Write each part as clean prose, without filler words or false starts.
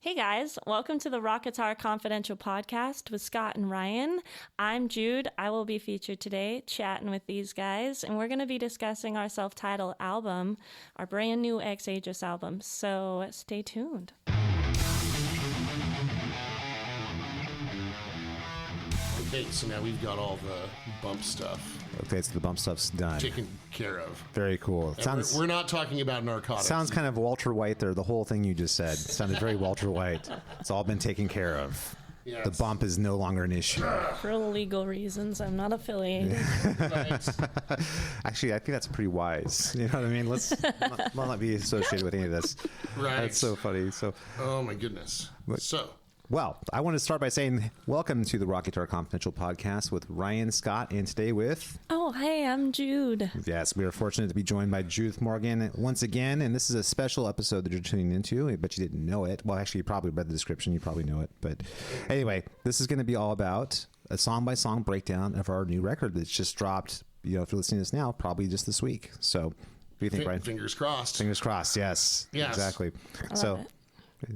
Hey guys, welcome to the Rock Guitar Confidential podcast with Scott and Ryan. I'm Jude. I will be featured today chatting with these guys, and we're going to be discussing our self-titled album, our brand new Aegis album. So stay tuned. Okay, so now we've got all the bump stuff Okay, so the bump stuff's done. taken care of. Very cool. And we're not talking about narcotics. Sounds kind of Walter White there. The whole thing you just said sounded very Walter White. It's all been taken care of. Yes. The bump is no longer an issue. For legal reasons, I'm not affiliated. Right. Actually, I think that's pretty wise. You know what I mean? Let's not be associated with any of this. Right. That's so funny. So, Oh my goodness. So, well, I want to start by saying welcome to the Rock Guitar Confidential podcast with Ryan Scott, and today with... Oh, hey, I'm Jude. Yes, we are fortunate to be joined by Jude Morgan once again, and this is a special episode that you're tuning into, but you didn't know it. Well, actually, you probably read the description. You probably know it. But anyway, this is going to be all about a song-by-song breakdown of our new record that's just dropped, if you're listening to this now, probably just this week. So, what do you think, Ryan? Fingers crossed. Fingers crossed, yes. Yes. Exactly. I love it.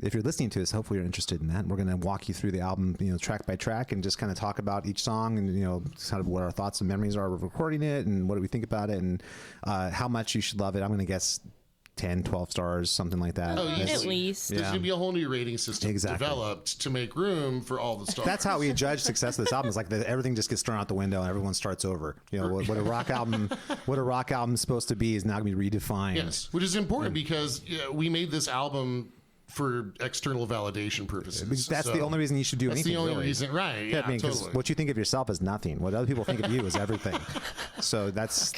If you're listening to this, hopefully you're interested in that. We're going to walk you through the album, track by track, and just kind of talk about each song and, kind of what our thoughts and memories are of recording it and what do we think about it and how much you should love it. I'm going to guess 10, 12 stars, something like that. Oh, easily. At least. There's going to be a whole new rating system Exactly. developed to make room for all the stars. That's how we judge success of this album. It's like everything just gets thrown out the window and everyone starts over. What a rock album's supposed to be is now going to be redefined. Yes, which is important because we made this album for external validation purposes. That's the only reason you should do anything. That's the only really. reason, right? Yeah, I mean, 'cause totally. what you think of yourself is nothing. What other people think of you is everything. So that's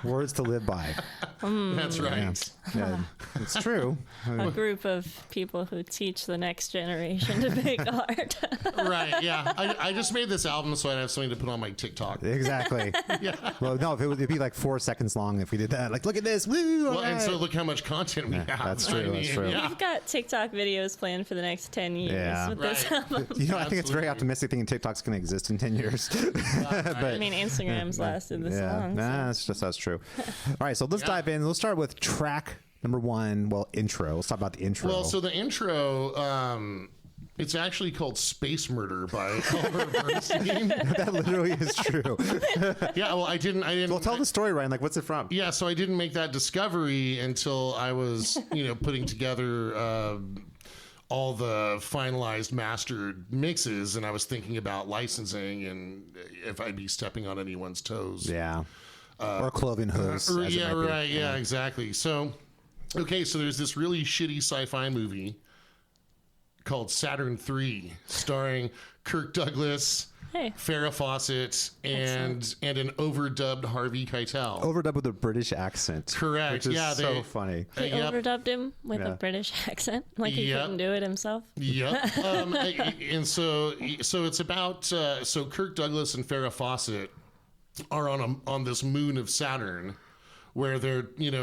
words to live by. That's right. Yeah, it's true. A group of people who teach the next generation to make art. Right, yeah. I just made this album so I'd have something to put on my TikTok. Exactly. Yeah. Well, no, it'd be like 4 seconds long if we did that. Like, look at this. Woo! Well, all and so right. look how much content we have. that's true, that's true. Yeah. We've got TikTok videos planned for the next 10 years Yeah. with this Right. album. I think it's a very Absolutely. optimistic thing TikTok's going to exist in 10 years. I mean, Instagram's lasted this long. That's true. All right, so let's dive in. Let's start with track number one. Well, intro. Let's talk about the intro. Well, so the intro, it's actually called Space Murder by Albert Bernstein. that literally is true. Yeah, well, I didn't. Well, tell the story, Ryan. Like, what's it from? Yeah, so I didn't make that discovery until I was, putting together all the finalized mastered mixes, and I was thinking about licensing and if I'd be stepping on anyone's toes. Yeah. Or clothing hooves. as it Yeah, might be. right. Yeah, exactly. So, okay, so there's this really shitty sci-fi movie called Saturn III, starring Kirk Douglas, Hey. Farrah Fawcett, and an overdubbed Harvey Keitel. Overdubbed with a British accent. Correct. Which is Yeah, so they- funny. They Yep. overdubbed him with Yeah. a British accent, like he Yep. couldn't do it himself. Yep. And so it's about so Kirk Douglas and Farrah Fawcett are on this moon of Saturn, where they're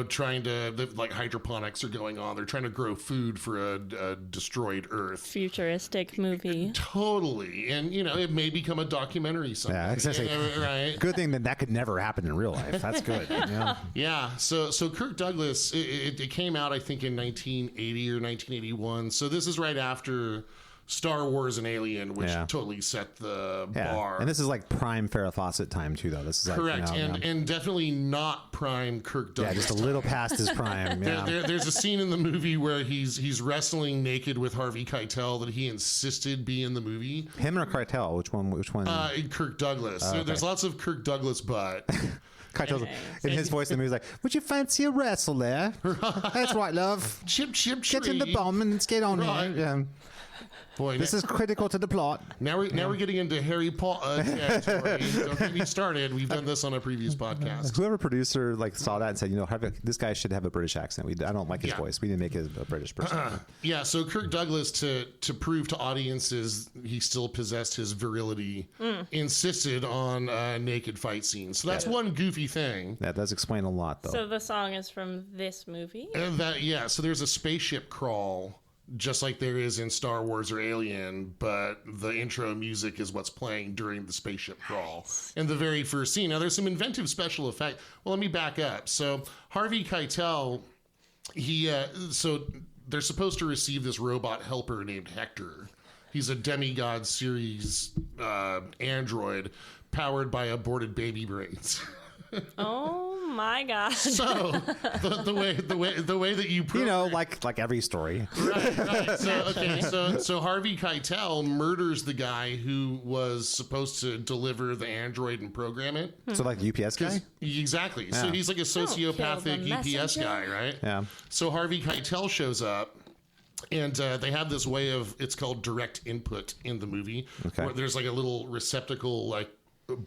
trying to like hydroponics are going on. They're trying to grow food for a destroyed Earth. Futuristic movie. Totally, and it may become a documentary someday. Yeah, exactly. Right. Good thing that could never happen in real life. That's good. Yeah. Yeah, so Kirk Douglas, it came out I think in 1980 or 1981. So this is right after Star Wars and Alien, which Yeah. totally set the Yeah. bar. And this is like prime Farrah Fawcett time too, though. This is like, correct, and definitely not prime Kirk yeah, Douglas. just a little past his prime. Yeah. There's a scene in the movie where he's wrestling naked with Harvey Keitel that he insisted be in the movie. Him or Keitel? Which one? Kirk Douglas. okay. There's lots of Kirk Douglas butt. Keitel's in his voice in the movie. He's like, "Would you fancy a wrestle there?" That's right, love. Chip, Get in the tree. bomb and let's get on Right. here. Yeah. Boy, This is critical to the plot. now we're getting into Harry Potter territory. Don't get me started. We've done this on a previous podcast. Whoever producer saw that and said, this guy should have a British accent. I don't like his Yeah. voice. We didn't make it a British person. Yeah, so Kirk Douglas, to prove to audiences he still possessed his virility, insisted on naked fight scenes. So that's one goofy thing. That does explain a lot, though. So the song is from this movie? And so there's a spaceship crawl, just like there is in Star Wars or Alien, but the intro music is what's playing during the spaceship crawl in the very first scene. Now, there's some inventive special effect. Well, let me back up. So Harvey Keitel, they're supposed to receive this robot helper named Hector. He's a demigod series android powered by aborted baby brains. Oh my god! So the way that you like every story. Right. So Harvey Keitel murders the guy who was supposed to deliver the android and program it. So like the UPS guy? Exactly. Yeah. So he's like a sociopathic Kill the UPS guy, right? Yeah. So Harvey Keitel shows up. And they have this way of, it's called direct input in the movie, where there's like a little receptacle like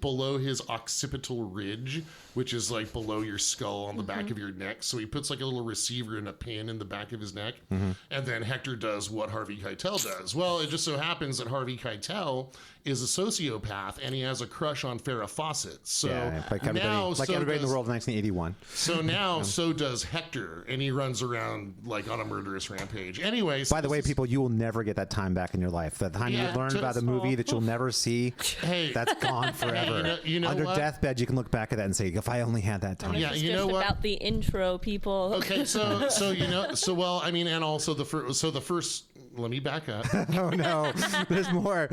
below his occipital ridge, which is like below your skull on the back of your neck. So he puts like a little receiver and a pin in the back of his neck. And then Hector does what Harvey Keitel does. Well, it just so happens that Harvey Keitel is a sociopath and he has a crush on Farrah Fawcett. So like everybody in the world in 1981. So now so does Hector, and he runs around like on a murderous rampage. Anyways, by the way, people, you will never get that time back in your life. The time you learn about the movie that you'll never see, that's gone forever. You know Under what? deathbed, you can look back at that and say, if I only had that time. Yeah, It's you just know what? about the intro, people. Okay, well, I mean, and also the first. Let me back up. Oh no, there's more.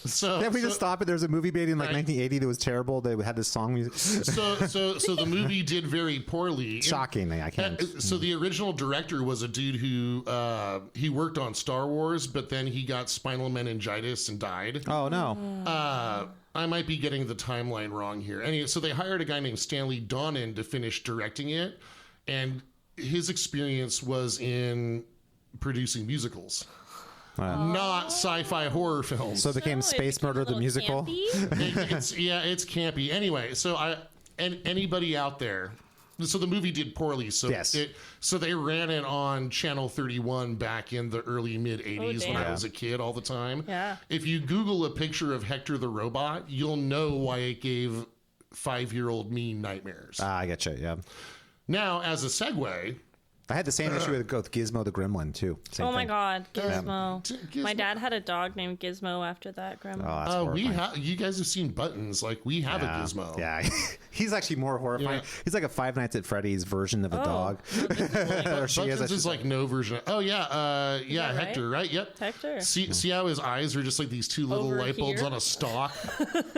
So Can't we just stop it? There's a movie made in like 1980 that was terrible. They had this song music. So the movie did very poorly. Shockingly, I can't. So the original director was a dude who he worked on Star Wars, but then he got spinal meningitis and died. Oh no. I might be getting the timeline wrong here. Anyway, so they hired a guy named Stanley Donen to finish directing it, and his experience was in producing musicals. Not sci-fi horror films. So it became Space Murder the musical. It's campy. Anyway, and anybody out there. So the movie did poorly. So yes. So they ran it on Channel 31 back in the early mid 80s when I was a kid all the time. Yeah. If you Google a picture of Hector the robot, you'll know why it gave 5-year-old me nightmares. I get you. Yeah. Now, as a segue. I had the same issue with Gizmo the Gremlin too. Same my thing. God, Gizmo. Gizmo. My dad had a dog named Gizmo after that grandma. Oh, that's horrifying. You guys have seen Buttons. Like, we have a Gizmo. Yeah, he's actually more horrifying. Yeah. He's like a Five Nights at Freddy's version of a dog. Or she Buttons is like no version. Hector, right? Yep. Hector. See how his eyes are just like these two little Over light bulbs here? on a stalk.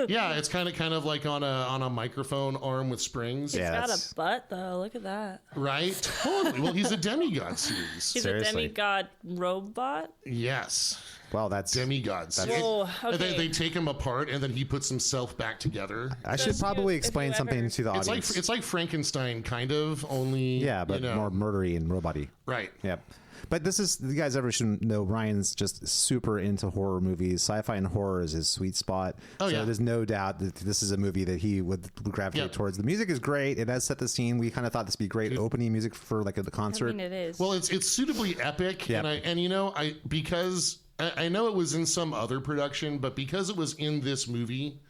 Yeah, it's kind of like on a microphone arm with springs. He's got that's- a butt though. Look at that. Right? Totally. Well, he's a demigod series. He's Seriously. a demigod robot. Yes. Well, that's Demigods. Whoa, okay. They take him apart and then he puts himself back together. I should probably if you explain something ever- to the It's audience. like Frankenstein, kind of, only but more murdery and robot-y. right. Yep. But this is, you guys ever should know, Ryan's just super into horror movies. Sci-fi and horror is his sweet spot. Oh, so yeah. there's no doubt that this is a movie that he would gravitate towards. The music is great. It has set the scene. We kind of thought this would be great opening music for like the concert. I mean, it is. Well, it's suitably epic, Yep. because I know it was in some other production, but because it was in this movie,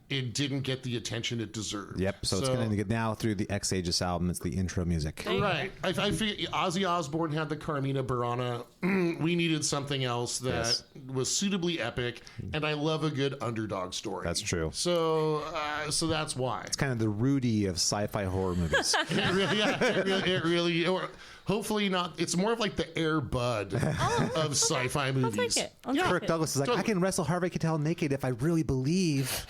it didn't get the attention it deserved. Yep. So it's going to get now through the Aegis album. It's the intro music. Right. I figured Ozzy Osbourne had the Carmina Burana. We needed something else that was suitably epic, and I love a good underdog story. That's true. So that's why. It's kind of the Rudy of sci-fi horror movies. It really or hopefully not. It's more of like the Air Bud of sci-fi I'll movies. take it. I'll Yeah. take Kirk it. Douglas is like, I can wrestle Harvey Keitel naked if I really believe.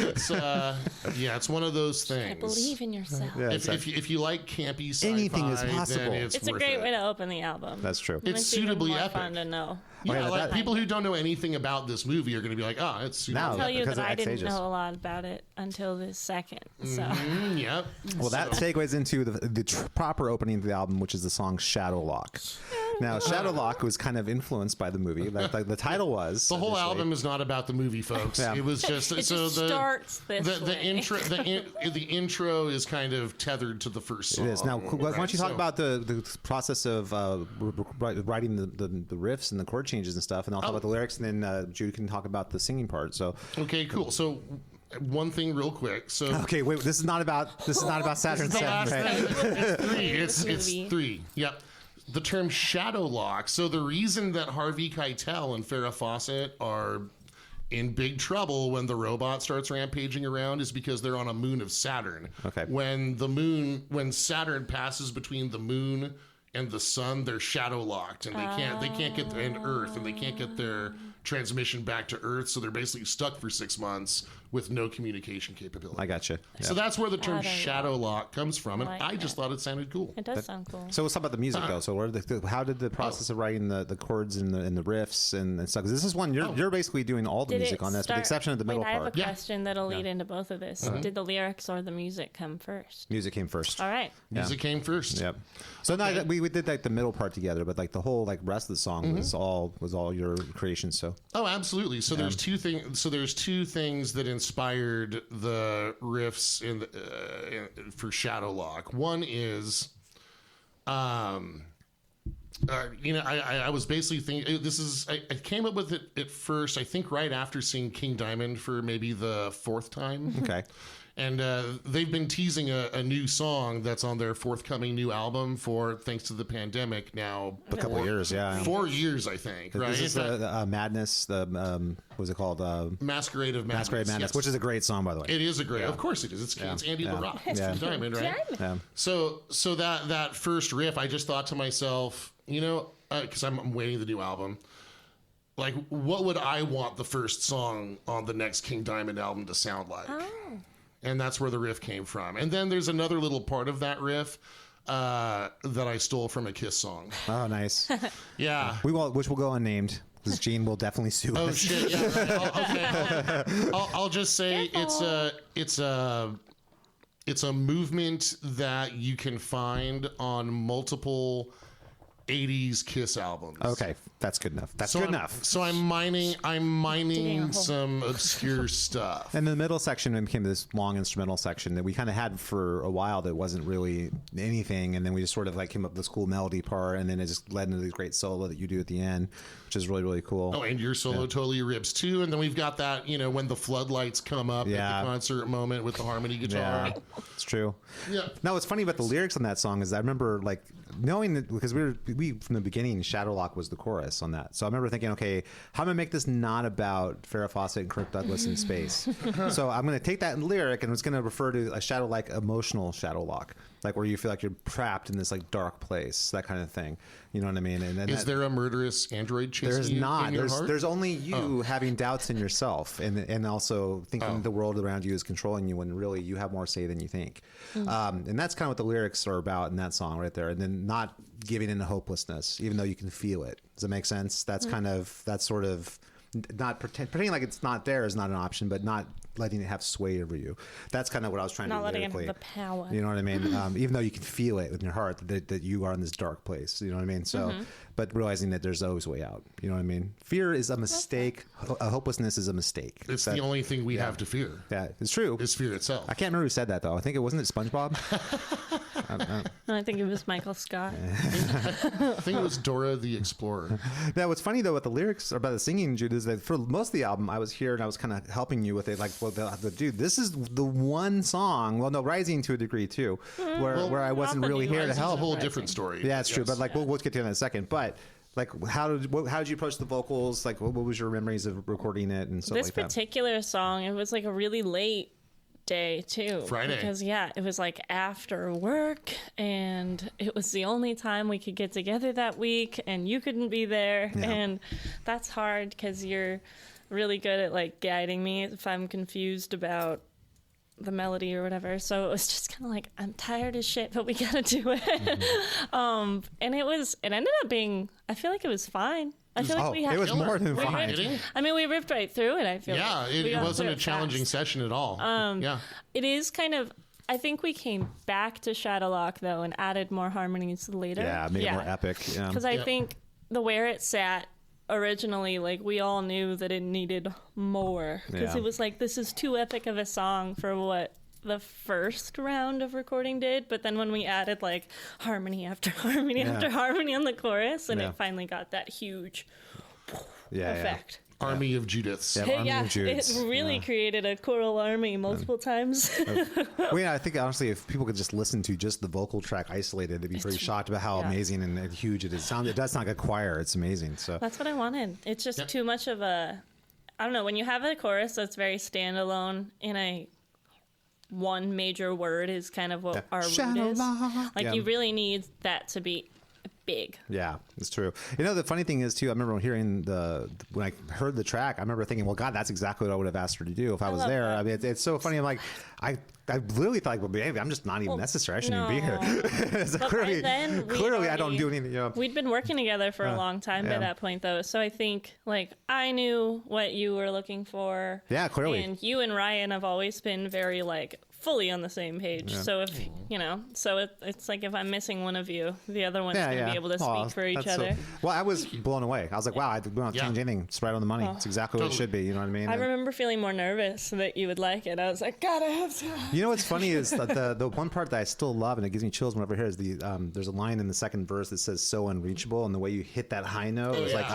It's one of those I things. believe in yourself. Yeah, it's If you like campy sci-fi, Anything is possible. then it's It's a worth great it. way to open the album. That's true. It It's makes it even suitably more epic. fun to know. Yeah, yeah, like that- people who don't know anything about this movie are going to be like, it's super. Now- I'll tell you because that of I didn't Aegis. know a lot about it until this second. So Yep. Well, that segues into the proper opening of the album, which is the song Shadowlock. Now, Shadowlock was kind of influenced by the movie. Like the title was. The whole initially. album is not about the movie, folks. Yeah. It was just It so just the starts this the way. intro the intro is kind of tethered to the first song. It is. Now, why don't you talk So- about the process of writing the riffs and the chord changes and stuff, and I'll talk about the lyrics, and then Jude can talk about the singing part. So, Okay, cool. So one thing real quick. So okay, wait, this is not about Saturn the last Seven. Right? thing. It's Movie. 3. Yep. The term Shadowlock. So the reason that Harvey Keitel and Farrah Fawcett are in big trouble when the robot starts rampaging around is because they're on a moon of Saturn. Okay. When Saturn passes between the moon and the sun, they're shadow locked, and they can't get and Earth, and they can't get their transmission back to Earth, so they're basically stuck for 6 months with no communication capability. I gotcha. So that's where the term shadow lock comes from, and Like I just thought it sounded cool. It does sound cool. So let's talk about the music though. So how did the process of writing the chords and the riffs and stuff? 'Cause this is one you're basically doing all the Did music it on this, with the start- exception of the middle Wait, I have a part. question that'll lead into both of this. Did the lyrics or the music come first? Music came first. All right. Music came first. Yep. So no, we did like the middle part together, but like the whole like rest of the song was all your creation. So Oh, absolutely. So there's two things. So there's two things that inspired the riffs for Shadowlock. One is, I was basically thinking this is. I came up with it at first. I think right after seeing King Diamond for maybe the 4th time. okay. And they've been teasing a new song that's on their forthcoming new album for, thanks to the pandemic, now A couple of years, yeah. 4 years, I think. Right? This is the Madness. The what's it called? Masquerade of Madness. Masquerade Madness, yes. which is a great song, by the way. It is a great, of course it is. It's Andy LaRock. It's King Diamond, right? Yeah. So that first riff, I just thought to myself, because I'm waiting the new album, like, what would I want the first song on the next King Diamond album to sound like? Oh. And that's where the riff came from. And then there's another little part of that riff that I stole from a Kiss song. Oh, nice. Yeah. Which will go unnamed. Because Gene will definitely sue Oh us. shit! Yeah. Okay. I'll just say it's a movement that you can find on multiple 80s Kiss albums. Okay, that's good enough. That's good enough. So I'm mining Digging a hole. some obscure stuff. And the middle section became this long instrumental section that we kind of had for a while that wasn't really anything, and then we just sort of like came up with this cool melody part, and then it just led into the great solo that you do at the end, which is really, really cool. Oh, and your solo totally rips too. And then we've got that, when the floodlights come up at the concert moment with the harmony guitar. Yeah, it's true. Yeah. Now, what's funny about the lyrics on that song is I remember like knowing that, because we from the beginning, Shadowlock was the chorus on that. So I remember thinking, okay, how am I make this not about Farrah Fawcett and Kirk Douglas in space? So I'm going to take that lyric and it's going to refer to a shadow-like emotional Shadowlock, like where you feel like you're trapped in this like dark place, that kind of thing. You know what I mean? And Is there a murderous android chasing there's you not. in your heart? There's only you having doubts in yourself, and also thinking the world around you is controlling you when really you have more say than you think. And that's kind of what the lyrics are about in that song right there. And then not giving in to hopelessness, even though you can feel it. Does that make sense? That's that's sort of not pretending like it's not there is not an option, but not letting it have sway over you. That's kind of what I was trying to do Not letting it have lyrically. the power. You know what I mean? Even though you can feel it in your heart that you are in this dark place. You know what I mean? So, but realizing that there's always a way out. You know what I mean? Fear is a mistake. Hopelessness is a mistake. It's the only thing we have to fear. Yeah, it's true. Is fear itself. I can't remember who said that though. I think it wasn't SpongeBob. I think it was Michael Scott. I think it was Dora the Explorer. Now, what's funny though with the lyrics or about the singing, Jude, is that for most of the album, I was here and I was kind of helping you with it. Like, well, dude, this is the one song. Well, no, Rising to a degree too, where I wasn't really here to It's a help. whole different story. Yeah, it's true. Yes. But like, we'll get to that in a second. But like, how did you approach the vocals? Like, what was your memories of recording it and stuff This like that? particular song, it was like a really late day too. Friday. Because it was like after work, and it was the only time we could get together that week, and you couldn't be there. Yeah. And that's hard because you're really good at like guiding me if I'm confused about the melody or whatever. So it was just kind of like, I'm tired as shit, but we gotta do it. And it ended up being, I feel like it was fine. I feel like we had, it was more than Are you fine. kidding? I mean, we ripped right through it. I feel Yeah, like. We it got wasn't through a it challenging fast. session at all. Yeah. It is kind of, I think we came back to Shadowlock though and added more harmonies later. Yeah, made it more epic. Yeah. Because I think the where it sat originally, like we all knew that it needed more. Because Yeah. it was like, this is too epic of a song for what the first round of recording did. But then when we added like harmony after harmony after harmony on the chorus, and it finally got that huge effect. Army of Judiths. Yeah. Army of It Judes. really created a choral army multiple times. Well, yeah, I think honestly, if people could just listen to just the vocal track isolated, they'd be pretty shocked about how amazing and huge it is. It does sound like a choir. It's amazing. So That's what I wanted. It's just too much of a, I don't know, when you have a chorus that's very standalone in a one major word is kind of what our root is. Like you really need that to be big. Yeah, it's true. You know, the funny thing is too, I remember hearing when I heard the track, I remember thinking, well, God, that's exactly what I would have asked her to do if I was there. That. I mean, it's so funny. I'm like, I literally thought, well, baby, I'm just not even necessary. I shouldn't even be here. So clearly I don't do anything. You know. We'd been working together for a long time by that point, though. So I think, like, I knew what you were looking for. Yeah, clearly. And you and Ryan have always been very, like, fully on the same page. Yeah. So if, you know, so it's like if I'm missing one of you, the other one's going to be able to speak for each other. Well, I was blown away. I was like, wow, I don't change anything. It's right on the money. It's exactly what it should be. You know what I mean? I remember feeling more nervous that you would like it. I was like, God, I have to. You know what's funny is that the one part that I still love, and it gives me chills whenever I hear, is there's a line in the second verse that says "so unreachable," and the way you hit that high note, it was like,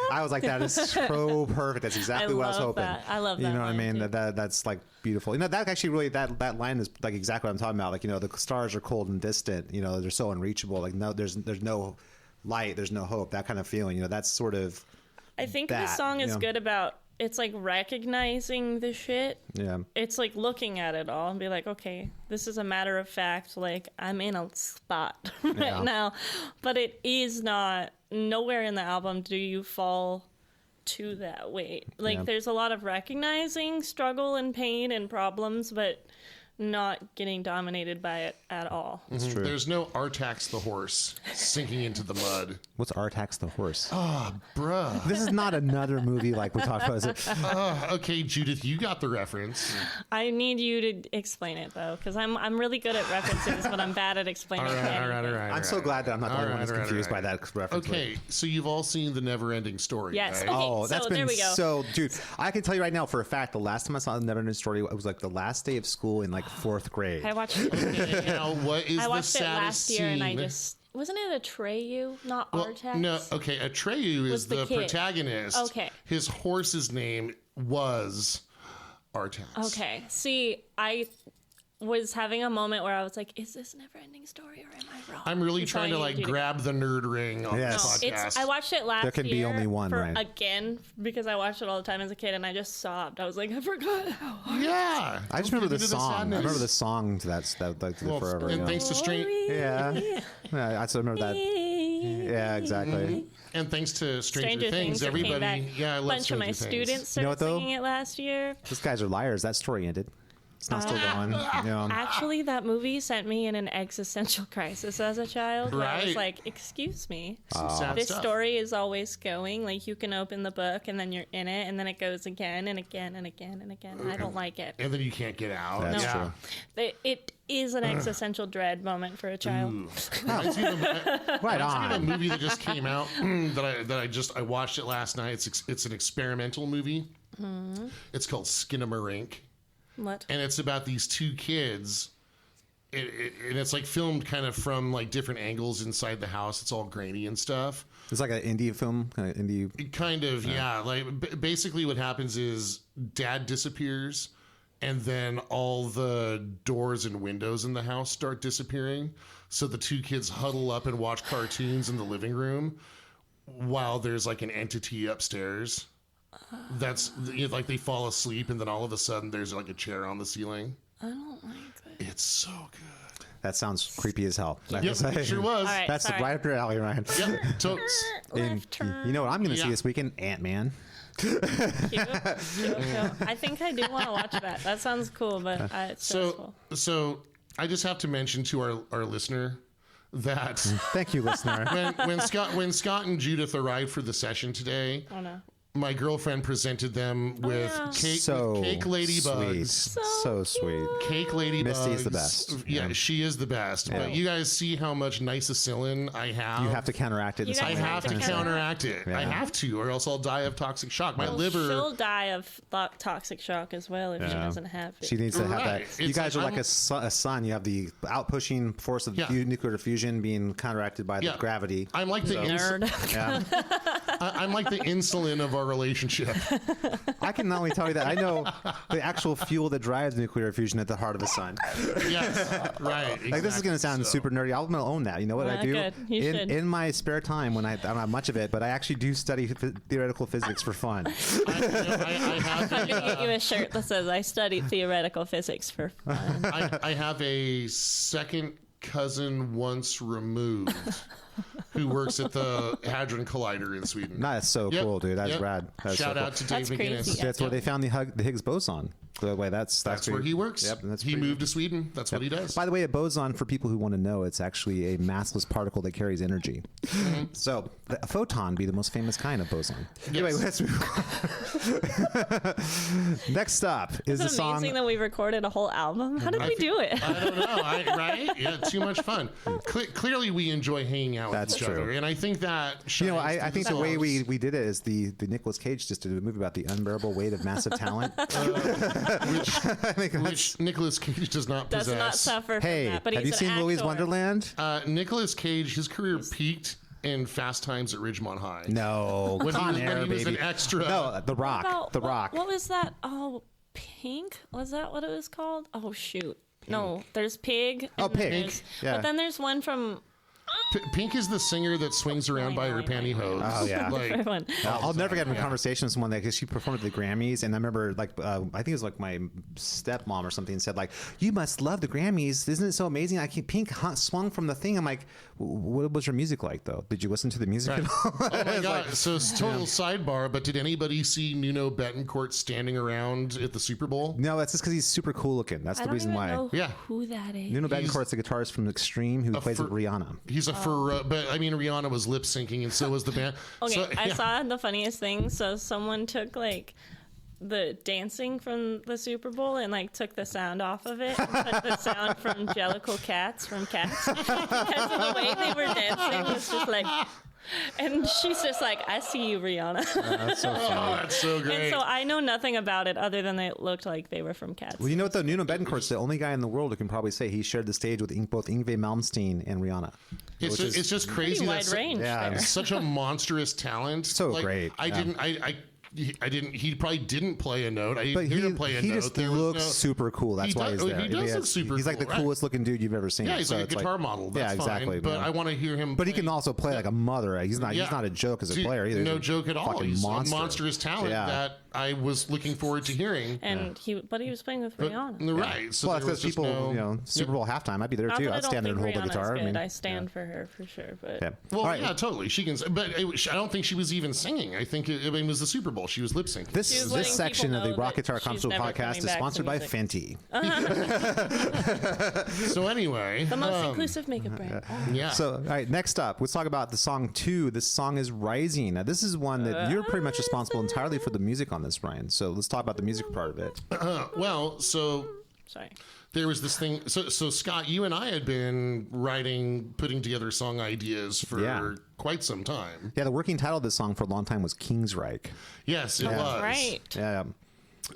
I was like, that is so perfect. That's exactly what I was hoping. I love that. You know what I mean? That's like beautiful. You know, that actually really that line is like exactly what I'm talking about. Like, you know, the stars are cold and distant. You know, they're so unreachable. Like, no, there's no light. There's no hope. That kind of feeling. You know, that's sort of. I think the song is good about. It's like recognizing the shit. Yeah. It's like looking at it all and be like, okay, this is a matter of fact. Like, I'm in a spot right now. But it is not, nowhere in the album do you fall to that weight. Like, there's a lot of recognizing struggle and pain and problems, but not getting dominated by it at all. It's true. There's no Artax the horse sinking into the mud. What's Artax the horse? Oh, bruh. This is not another movie like we talked about. Is it? Okay, Judith, you got the reference. I need you to explain it, though, because I'm really good at references, but I'm bad at explaining it. All right. I'm so glad that I'm not the only one who's confused by that reference. Okay, so you've all seen The Never-Ending Story, yes. right? Okay, oh, that's been there we go. so, dude, I can tell you right now for a fact, the last time I saw The Never-Ending Story, it was like the last day of school in like 4th grade. I watched it. Okay, now, what is I watched the it saddest last year, scene? and I just wasn't it Atreyu, not Artax? No, okay, Atreyu is the kid. protagonist. Okay, his horse's name was Artax. Okay, see, I was having a moment where I was like, is this Never-Ending Story or am I wrong? I'm really trying to like grab the nerd ring on this podcast. I watched it last year. There can be only one, right? Again, because I watched it all the time as a kid and I just sobbed. I was like, I forgot how hard. Yeah. I just remember the song. I remember the song to that like forever. And thanks to Stranger I still remember that. Yeah, exactly. And thanks to Stranger Things, everybody. I love a bunch of my Stranger Things. students started singing it last year. These guys are liars. That story ended. It's not still going. Actually, that movie sent me in an existential crisis as a child. Where I was like, excuse me. This story is always going. Like, you can open the book and then you're in it and then it goes again and again and again and again. I don't like it. And then you can't get out. That's true. It is an existential dread moment for a child. Right on. A movie that just came out I watched it last night. It's an experimental movie. It's called Skinamarink. What? And it's about these two kids. And it's like filmed kind of from like different angles inside the house. It's all grainy and stuff. It's like an indie film, Kind of, yeah. Like basically, what happens is dad disappears, and then all the doors and windows in the house start disappearing. So the two kids huddle up and watch cartoons in the living room, while there's like an entity upstairs. That's like they fall asleep, and then all of a sudden there's like a chair on the ceiling. I don't like it. It's so good. That sounds creepy as hell. Yep, it sure was. Right, that's right up your alley, Ryan. Yep, totes. Left turn. You know what I'm going to see this weekend? Ant-Man. Cute. I think I do want to watch that. That sounds cool, but it's stressful. So I just have to mention to our listener that thank you, listener. when Scott and Judith arrived for the session today. Oh no. My girlfriend presented them with cake ladybugs. So sweet. Cake ladybugs. Misty is the best. Yeah, she is the best. Yeah. But you guys see how much niacillin I have. You have to counteract it. I have to counteract it. Yeah. I have to, or else I'll die of toxic shock. My liver. She'll die of toxic shock as well if she doesn't have it. She needs to have that. You guys are like a sun. You have the outpushing force of nuclear fusion being counteracted by the gravity. I'm like the nerd. I'm like the insulin of our relationship. I can not only tell you that, I know the actual fuel that drives nuclear fusion at the heart of the sun. Yes, right. Exactly. Like, this is going to sound super nerdy. I'm going to own that. You know what I do? Good. You should. In my spare time, when I don't have much of it, but I actually do study theoretical physics for fun. I have I'm going to get you a shirt that says, I studied theoretical physics for fun. I have a second cousin once removed who works at the Hadron Collider in Sweden. That's so cool, dude. That's rad. That's Shout so out cool. to Dave That's crazy. McGinnis. That's where they found the Higgs boson. By the way, that's where he works. Yep, and that's he pretty- moved to Sweden. That's what he does. By the way, a boson, for people who want to know, it's actually a massless particle that carries energy. So a photon be the most famous kind of boson. Anyway, let's move on. Next up is It's a song. amazing that we recorded a whole album. How did we do it? I don't know, right? Yeah, too much fun. Clearly, we enjoy hanging out That's with each true. other, and I think that I think the way we did it is the Nicolas Cage just did a movie about the unbearable weight of massive talent. which Nicolas Cage does not Does possess. not suffer from Hey, that. But have he's you an seen Louis actor. Wonderland? Nicolas Cage, his career peaked in Fast Times at Ridgemont High. No, When he Con was- when Air, he was baby. an extra. No, The Rock. About- The Rock. What was that? Oh, Pink? Was that what it was called? Oh, shoot. No, there's Pig. Oh, and then Pig. there's- Yeah. But then there's one from... Pink is the singer that swings around by her pantyhose. Oh, yeah. Like, one. I'll never get in a conversation with someone that, because she performed at the Grammys, and I remember, like, I think it was like my stepmom or something said, like, "You must love the Grammys. Isn't it so amazing? Pink swung from the thing." I'm like, "What was your music like, though? Did you listen to the music at all?" oh my god! So it's total sidebar, but did anybody see Nuno Betancourt standing around at the Super Bowl? No, that's just because he's super cool looking. That's I the don't reason even why. know Yeah. who that is. Nuno Betancourt's the guitarist from Extreme who plays with Rihanna. He's a but I mean Rihanna was lip syncing, and so was the band. Okay, So, I yeah. saw the funniest thing. So someone took like the dancing from the Super Bowl and like took the sound off of it and put the sound from Jellicle Cats from Cats because of the way they were dancing was just like. And she's just like, "I see you, Rihanna." That's so funny. Oh, that's so And great. so I know nothing about it other than it looked like they were from Cats. Well, you know what, though? Nuno Betancourt's the only guy in the world who can probably say he shared the stage with both Yngwie Malmsteen and Rihanna. It's just crazy. Pretty wide That's range yeah. there. such a monstrous talent. So great, I yeah. didn't. He probably didn't play a note. I But didn't hear him play a he note. just There was looks no- super cool. That's He why does- he's there. he does look super He's like the cool, right? coolest looking dude you've ever seen. Yeah, he's So like a it's guitar model. That's yeah, exactly. fine. But yeah. I want to hear him. But he play. can also play like a mother. He's not. Yeah. He's not a joke as a Dude, player either. No He's a joke at all. fucking He's monster. a monstrous talent Yeah. that I was looking forward to hearing. And he was playing with Rihanna. Right. So Well, there that's was because just people, no, Super Bowl halftime. I'd be there Not too. that I I'd don't stand there and think hold the Rihanna's guitar. good. I stand for her for sure. But yeah. Well, All right. yeah, totally. She can, but I don't think she was even singing. I think it was the Super Bowl. She was lip syncing. This She was this letting section people of the know Rock that Guitar she's Console never podcast coming is back to sponsored by music. Fenty. So anyway, the most inclusive makeup brand. yeah. So, all right, next up, let's talk about the song 2. This song is Rising. Now, this is one that you're pretty much responsible entirely for the music on this, Ryan. So, let's talk about the music part of it. Well, so Sorry. there was this thing. So Scott, you and I had been putting together song ideas for Yeah. quite some time. Yeah, the working title of this song for a long time was Kingsreich. Yes, it was. Right. Yeah.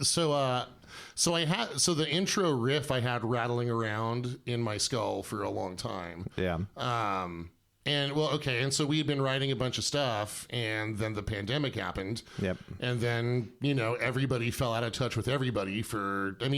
So the intro riff I had rattling around in my skull for a long time. Yeah. And so we had been writing a bunch of stuff, and then the pandemic happened. Yep. And then, everybody fell out of touch with everybody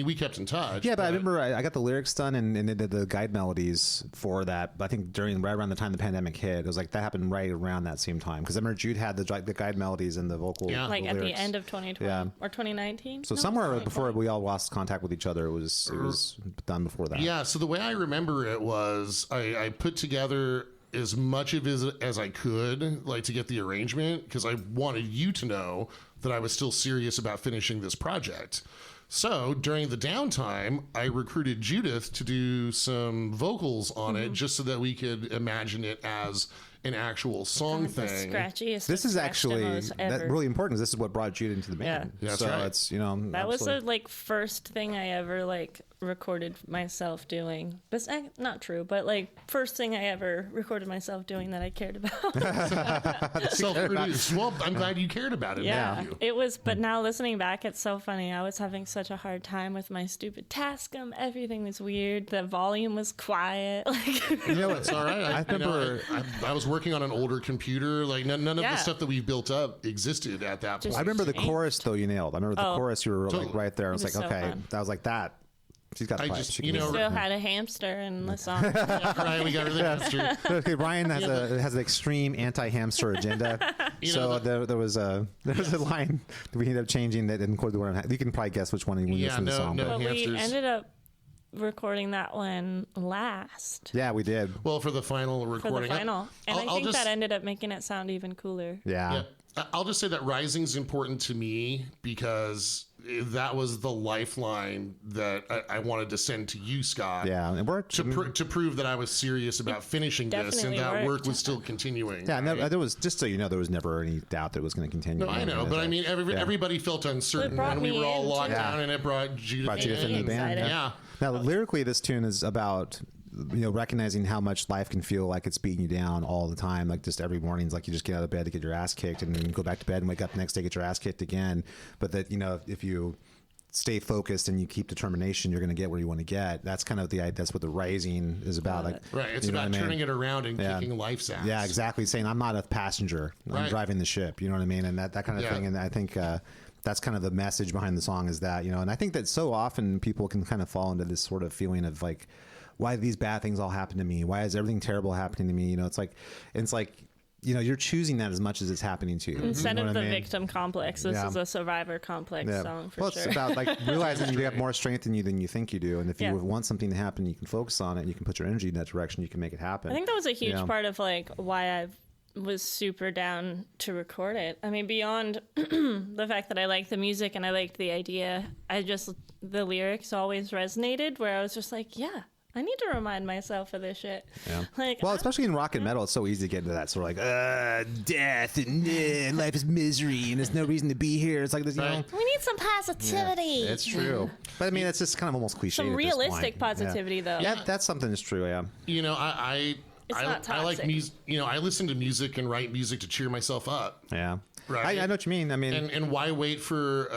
we kept in touch. Yeah, but I remember I got the lyrics done and they did the guide melodies for that. I think right around the time the pandemic hit, it was like that happened right around that same time. Because I remember Jude had the guide melodies and the vocal. Yeah. Like the at the lyrics. end of 2020 Yeah. or 2019. So somewhere before we all lost contact with each other, it was done before that. Yeah, so the way I remember it was I put together as much of it as I could, like to get the arrangement, because I wanted you to know that I was still serious about finishing this project. So during the downtime, I recruited Judith to do some vocals on it, just so that we could imagine it as an actual song The thing. scratchiest. This is scratch actually demos ever. really important because this is what brought Jude into the band. Yeah, that's so right. it's That was absolutely- the first thing I ever recorded myself doing. But not true, but first thing I ever recorded myself doing that I cared about. Self-produced. Well, I'm glad you cared about it. Yeah, Thank you. it was. But now listening back, it's so funny. I was having such a hard time with my stupid Tascam. Everything was weird. The volume was quiet. It's all right. I remember- I was working on an older computer. None of the Yeah. stuff that we've built up existed at that point. I remember the Strange. chorus though. You nailed. I remember the chorus. You were Totally. right there. I was It was like, so okay. fun. I was like that. She's got the I pipe. just- She you can know, do it. Still had a hamster in the song. Right, we got really faster. Okay, Ryan has an extreme anti-hamster agenda. So there was a line that we ended up changing that didn't include the word. You can probably guess which one when you Yeah, listen to the no, song. no. but- But we Hamsters. ended up recording that one last. Yeah, we did. Well, for the final For recording. the final. And I'll I think just- that ended up making it sound even cooler. Yeah. I'll just say that Rising's important to me because that was the lifeline that I wanted to send to you, Scott. Yeah, it worked. To prove that I was serious about finishing this and definitely that worked. work was still continuing. Yeah, no, right? there was, just so you know, there was never any doubt that it was going to continue. No, I know, but I mean, everybody felt uncertain, It brought and we me were all in, locked too. down, and it brought Judith, Brought Judith in the band. excited. Yeah. Now, lyrically, this tune is about, recognizing how much life can feel like it's beating you down all the time. Like just every morning, it's like you just get out of bed to get your ass kicked, and then go back to bed and wake up the next day, get your ass kicked again. But that, if you stay focused and you keep determination, you're going to get where you want to get. That's kind of that's what the Rising is about. Like, Right, it's you know about what I mean? turning it around and Yeah. kicking life's ass. Yeah, exactly. Saying I'm not a passenger, I'm Right. driving the ship. You know what I mean? And that kind of Yeah. thing. And I think that's kind of the message behind the song is that, and I think that so often people can kind of fall into this sort of feeling of like, why do these bad things all happen to me? Why is everything terrible happening to me? It's like, you're choosing that as much as it's happening to you. Instead You know of what the I mean? victim complex, this Yeah. is a survivor complex Yeah. song for Well, sure. it's about like realizing you have more strength in you than you think you do, and if you Yeah. want something to happen, you can focus on it. And you can put your energy in that direction. You can make it happen. I think that was a huge Yeah. part of like why I was super down to record it. I mean, beyond the fact that I liked the music and I liked the idea, the lyrics always resonated where I was just like, yeah, I need to remind myself of this shit. Yeah. Like, Well, especially in rock and metal, it's so easy to get into that sort of like, death and life is misery and there's no reason to be here. It's like this, Right. we need some positivity. It's true. But I mean, it's just kind of almost cliche. Some realistic positivity, yeah. though. Yeah, that's something that's true. Yeah. It's not I like toxic. music. I listen to music and write music to cheer myself up. Yeah. Right. I know what you mean. I mean, And why wait for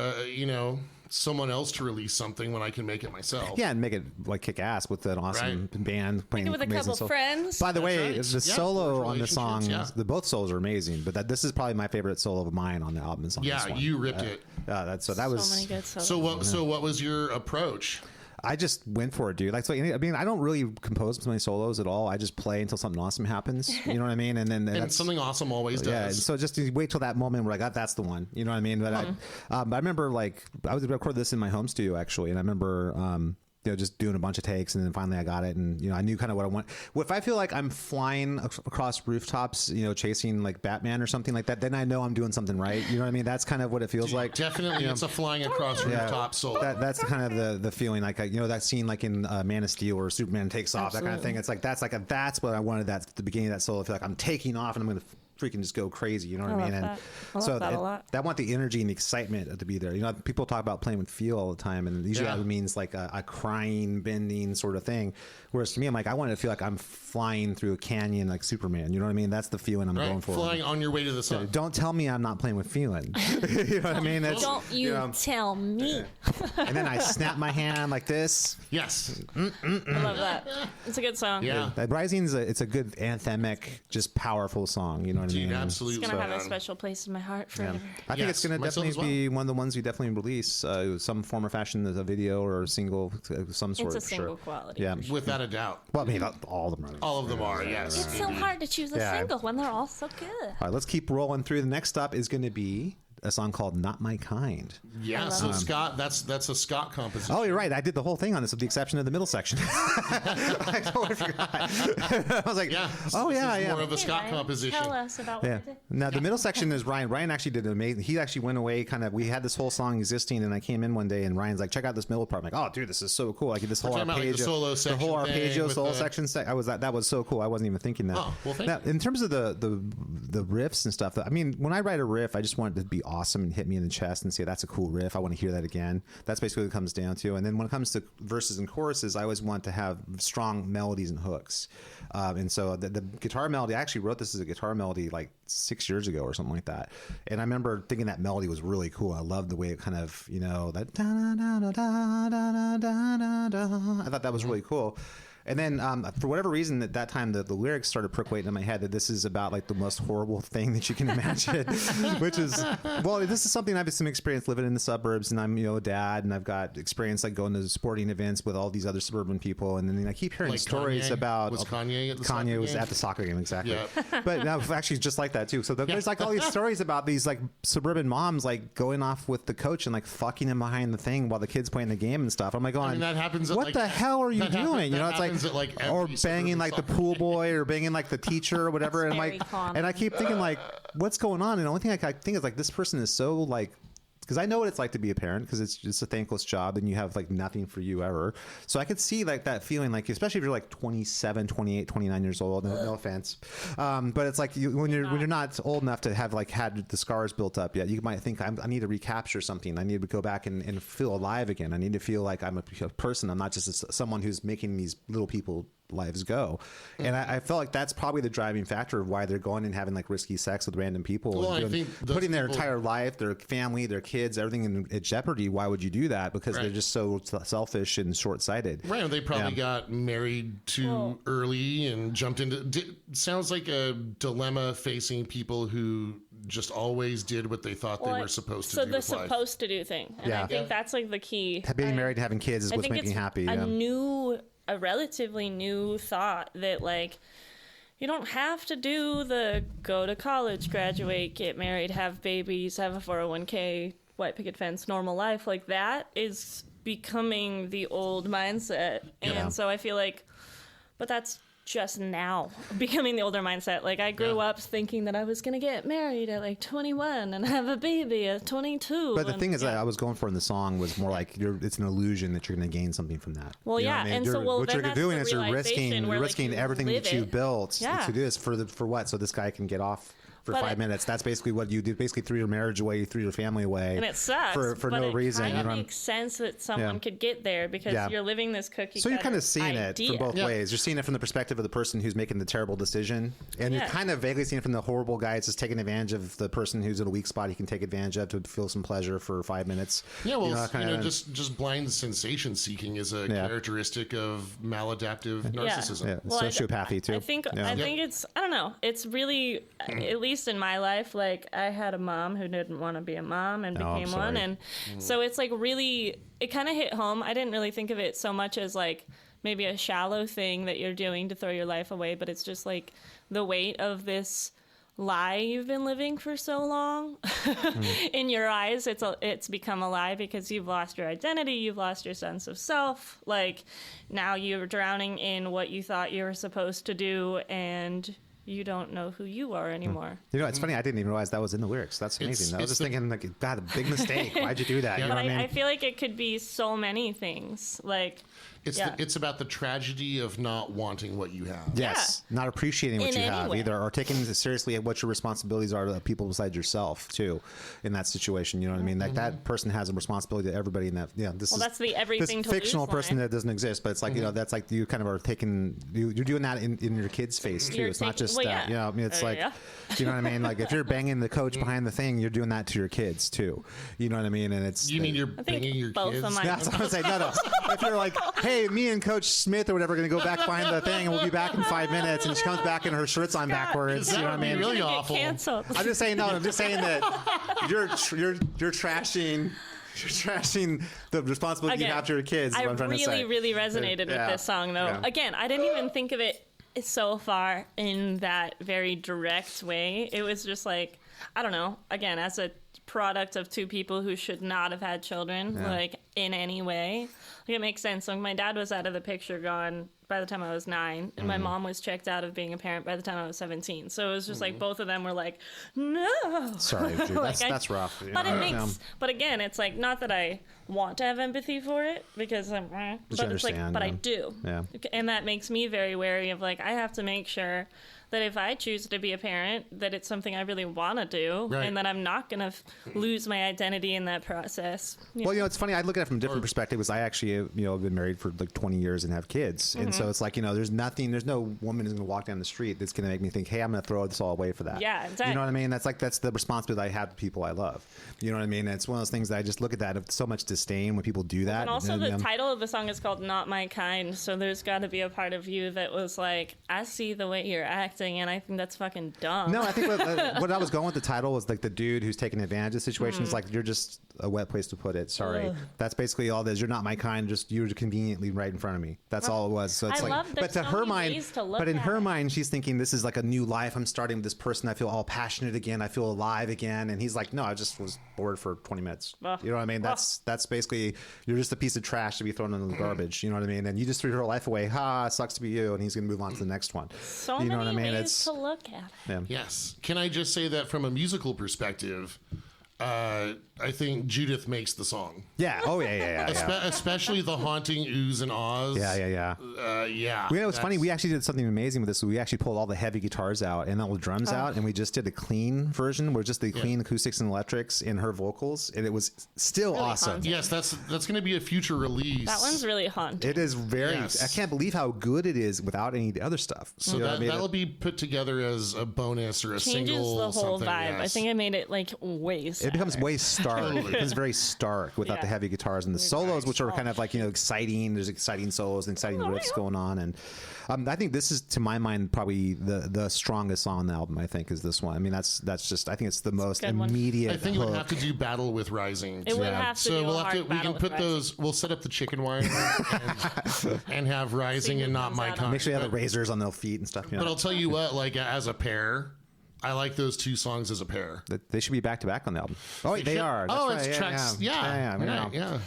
someone else to release something when I can make it myself? yeah, and make it like kick ass with an awesome band playing with a amazing couple solo. friends. By the way, right. the Yeah, solo on the song, relationships, yeah. both solos are amazing. But this is probably my favorite solo of mine on the album. Is on Yeah, this one. you ripped it. That So was many good solos. So what was your approach? I just went for it, dude. Like, so I mean, I don't really compose my solos at all. I just play until something awesome happens. You know what I mean? And then And that's something awesome always does. yeah. And so just you wait till that moment where that's the one. You know what I mean? But I remember like I was recording this in my home studio actually, and I remember just doing a bunch of takes, and then finally I got it, and I knew kind of what I want. If I feel like I'm flying across rooftops, chasing like Batman or something like that, then I know I'm doing something right. You know what I mean? That's kind of what it feels like. Definitely, it's a flying across rooftop solo. That's kind of the feeling, like that scene like in Man of Steel where Superman takes off, that kind of thing. It's like that's what I wanted. That at the beginning of that solo, I feel like I'm taking off and I'm going to freaking just go crazy. You know what I I mean? love And that. I love that a lot. I want the energy and the excitement to be there. People talk about playing with feel all the time, and usually Yeah. that means like a crying, bending sort of thing. Whereas to me, I'm like, I want to feel like I'm flying through a canyon like Superman. You know what I mean? That's the feeling I'm going Right, for. flying on your way to the sun. Don't tell me I'm not playing with feeling. You know what I mean? That's, Don't you know, tell me. and then I snap my hand like this. Yes. I love that. It's a good song. Yeah. Rising's it's a good anthemic, just powerful song. You know what I Dude, mean? absolutely. It's going to have a man. special place in my heart forever. I think Yes, it's going to myself definitely as be one of the ones we definitely release, some form or fashion, as a video or a single, some sort. It's a of single sure. quality. Yeah. Without a doubt. Well, I mean, all of them are. All of them are, yes. It's so hard to choose a Yeah. single when they're all so good. All right, let's keep rolling through. The next stop is going to be a song called "Not My Kind." Yeah, so Scott, that's a Scott composition. Oh, you're right. I did the whole thing on this, with the exception of the middle section. I totally forgot. I was like, Yeah. oh this yeah, is yeah. more of a Hey, Scott Ryan, composition. Tell us about what Yeah. you did. Now the middle section is Ryan. Ryan actually did an amazing. He actually went away. Kind of. We had this whole song existing, and I came in one day, and Ryan's like, "Check out this middle part." I'm like, "Oh, dude, this is so cool!" Like this whole talking about, like, arpeggio, the solo the section whole thing arpeggio with solo the- section. That was so cool. I wasn't even thinking that. Oh, well, thank now, in terms of the riffs and stuff, I mean, when I write a riff, I just want it to be awesome and hit me in the chest and say that's a cool riff. I want to hear that again. That's basically what it comes down to. And then when it comes to verses and choruses, I always want to have strong melodies and hooks. And so the guitar melody, I actually wrote this as a guitar melody like 6 years ago or something like that. And I remember thinking that melody was really cool. I loved the way it kind of, that da da da da da da da da. I thought that was really cool. And then for whatever reason at that time, the lyrics started percolating in my head that this is about like the most horrible thing that you can imagine, which is, well, this is something I've had some experience living in the suburbs, and I'm, a dad, and I've got experience like going to sporting events with all these other suburban people. And then I keep hearing Like stories Kanye? about Was Kanye at the soccer Kanye was game? at the soccer game. Exactly. Yeah. But now actually just like that too. So there's like all these stories about these like suburban moms like going off with the coach and like fucking him behind the thing while the kid's playing the game and stuff. I'm like going, that happens at, what like, the hell are you that doing? that It's happens at, like, or every banging suburban like the soccer pool boy or banging like the teacher or whatever. And I'm Very like, common. and I keep thinking like, what's going on? And the only thing I think is like, this person is so like, because I know what it's like to be a parent, because it's a thankless job and you have like nothing for you ever. So I could see like that feeling, like especially if you're like 27, 28, 29 years old. No offense, but it's like when you're not old enough to have like had the scars built up yet, you might think I need to recapture something. I need to go back and feel alive again. I need to feel like I'm a person. I'm not just someone who's making these little people lives go. And I felt like that's probably the driving factor of why they're going and having like risky sex with random people. Well, and I think those putting their people- entire life, their family, their kids, everything in jeopardy. Why would you do that? Because Right. they're just so selfish and short-sighted. Right, they probably Yeah. got married too early and jumped into. Sounds like a dilemma facing people who just always did what they thought they were supposed to do. So the with life. supposed to do thing. And I think that's like the key. Being married and having kids is I what's think making it's you happy. a relatively new thought that like you don't have to do the go to college, graduate, get married, have babies, have a 401k, white picket fence, normal life. Like that is becoming the old mindset. And so I feel like, but that's just now becoming the older mindset. Like I grew up thinking that I was going to get married at like 21 and have a baby at 22. But the thing is that I was going for in the song was more like it's an illusion that you're going to gain something from that. Well, You know yeah, what I mean? and so, well, what then you're that's doing the is you're realization where, like, risking you everything live that you it. built Yeah. to do this for what? So this guy can get off for But 5 minutes. That's basically what you do. Basically threw your marriage away, you threw your family away, And it sucks for but no it reason. Kind You of know, makes sense that someone could get there because Yeah. you're living this cookie. so you're kind cutter of seeing idea. it from both ways. You're seeing it from the perspective of the person who's making the terrible decision, and you're kind of vaguely seeing it from the horrible guy that's just taking advantage of the person who's in a weak spot. He can take advantage of to feel some pleasure for 5 minutes. Yeah, well, kinda- just blind sensation seeking is a characteristic of maladaptive narcissism. Yeah, sociopathy too. I think Yeah. I think it's I don't know. It's really at least in my life. Like I had a mom who didn't want to be a mom and I'm became one, sorry. and so it's like really it kind of hit home. I didn't really think of it so much as like maybe a shallow thing that you're doing to throw your life away, but it's just like the weight of this lie you've been living for so long. In your eyes it's become a lie because you've lost your identity, you've lost your sense of self. Like now you're drowning in what you thought you were supposed to do, and you don't know who you are anymore. You know, it's funny. I didn't even realize that was in the lyrics. That's amazing. I was just thinking, like, God, a big mistake. Why'd you do that? You know But what I mean? I feel like it could be so many things. Like It's about the tragedy of not wanting what you have. Yes, not appreciating what In you any have way. either, or taking seriously what your responsibilities are to people besides yourself too. In that situation, you know what I mean? Like that person has a responsibility to everybody in that. Yeah, this is that's the everything this to fictional lose person line. that doesn't exist, but it's like you know that's like you kind of are taking you're doing that in your kid's face too. You're It's not taking- just well, yeah. you know. I mean, it's like Yeah. you know what I mean. Like if you're banging the coach behind the thing, you're doing that to your kids too. You know what I mean? And it's You mean you're think banging your both kids? of my- yeah, that's what I'm saying. No. If you're like, hey, me and Coach Smith or whatever are going to go back behind the thing and we'll be back in 5 minutes, and she comes back and her shirt's on backwards. You know what I mean? Really Get awful. canceled. I'm just saying, no, I'm just saying that you're trashing. You're trashing the responsibility you Again, have to your kids. Is I what I'm trying to say. really resonated Yeah. with this song, though. Yeah. Again, I didn't even think of it so far in that very direct way. It was just like, I don't know, again, as a product of two people who should not have had children, like, in any way. Like, it makes sense. Like, my dad was out of the picture gone by the time I was 9, and my mom was checked out of being a parent by the time I was 17. So it was just like both of them were like, no. Sorry, dude. Like, That's rough. you But know? it makes, but again, it's like not that I want to have empathy for it because I'm, but it's like, understand, but I yeah. do, Yeah. and that makes me very wary of like I have to make sure that if I choose to be a parent, that it's something I really want to do, Right. and that I'm not going to lose my identity in that process. Well, it's funny. I look at it from a different perspective. Because I actually, have been married for like 20 years and have kids, and so it's like, there's no woman who's going to walk down the street that's going to make me think, hey, I'm going to throw this all away for that. Yeah, exactly. You know what I mean? That's the responsibility I have to people I love. You know what I mean? And it's one of those things that I just look at that of so much disdain when people do that. And also, the title of the song is called "Not My Kind," so there's got to be a part of you that was like, I see the way you're acting, and I think that's fucking dumb. No, I think what I was going with the title was like the dude who's taking advantage of the situation. It's like, you're just a wet place to put it. Sorry. Ugh. That's basically all it is. You're not my kind. Just you're conveniently right in front of me. That's all it was. So it's I love but there's to so her many mind, ways to look but in at her it. mind, she's thinking this is like a new life. I'm starting with this person. I feel all passionate again. I feel alive again. And he's like, no, I just was bored for 20 minutes. Ugh. You know what I mean? That's basically, you're just a piece of trash to be thrown in the garbage. You know what I mean? And you just threw her life away. Ha, sucks to be you. And he's going to move on to the next one. So you know many what I mean? ways to look at it. Yeah. Yes. Can I just say that from a musical perspective, I think Judith makes the song. Yeah. Oh, yeah. Especially the haunting oohs and ahs. Yeah. Yeah. You know, it's funny. We actually did something amazing with this. We actually pulled all the heavy guitars out and all the drums out, and we just did a clean version where just the clean acoustics and electrics in her vocals, and it was still Really awesome. haunting. Yes, that's going to be a future release. That one's really haunting. It is very. Yes. I can't believe how good it is without any of the other stuff. So You know what I mean? that'll be put together as a bonus or a Changes single. the whole something, vibe. I yes. think it made it like way sadder. It becomes way stark. Totally. It becomes very stark without Yeah. the heavy guitars and the solos, which are kind of like exciting. There's exciting solos and exciting riffs going on, and I think this is, to my mind, probably the strongest song on the album. I think is this one. I mean, that's just. I think it's the most good one. immediate. I think it would hook. have to do Battle with Rising. It would Yeah. have to So do we'll a have to. hard We battle can put with Rising. those. We'll set up the chicken wire and have Rising who and not comes my out on kind. Make sure you have the razors on their feet and stuff. You know? But I'll tell you what, like as a pair, I like those two songs as a pair. They should be back to back on the album. Oh, they are. That's Oh, right. it's tracks. Yeah. Yeah. All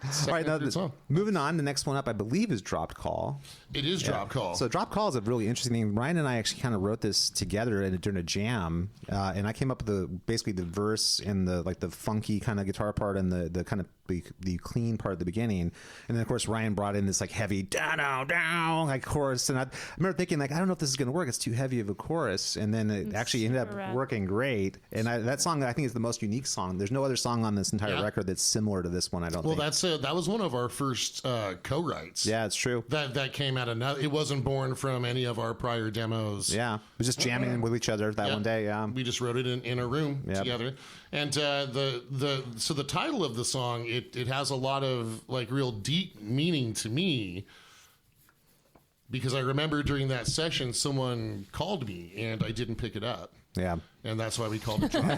right, Second now, or third song. moving on. The next one up, I believe, is Dropped Call. It is Drop Call. So Drop Call is a really interesting thing. Ryan and I actually kind of wrote this together during a jam, and I came up with basically the verse and the funky kind of guitar part and the kind of the clean part at the beginning, and then of course Ryan brought in this like heavy down like chorus, and I remember thinking like, I don't know if this is going to work. It's too heavy of a chorus, and then it actually ended up rad. working great. And that song I think is the most unique song. There's no other song on this entire Yeah. record that's similar to this one. I don't well, think. that was one of our first co-writes. Yeah, it's true. That came out of nothing. It wasn't born from any of our prior demos. Yeah, we were just jamming in with each other that Yep. one day. Yeah. We just wrote it in a room Yep. together. And so the title of the song, it has a lot of like real deep meaning to me, because I remember during that session someone called me and I didn't pick it up. Yeah. And that's why we called it Drop Call.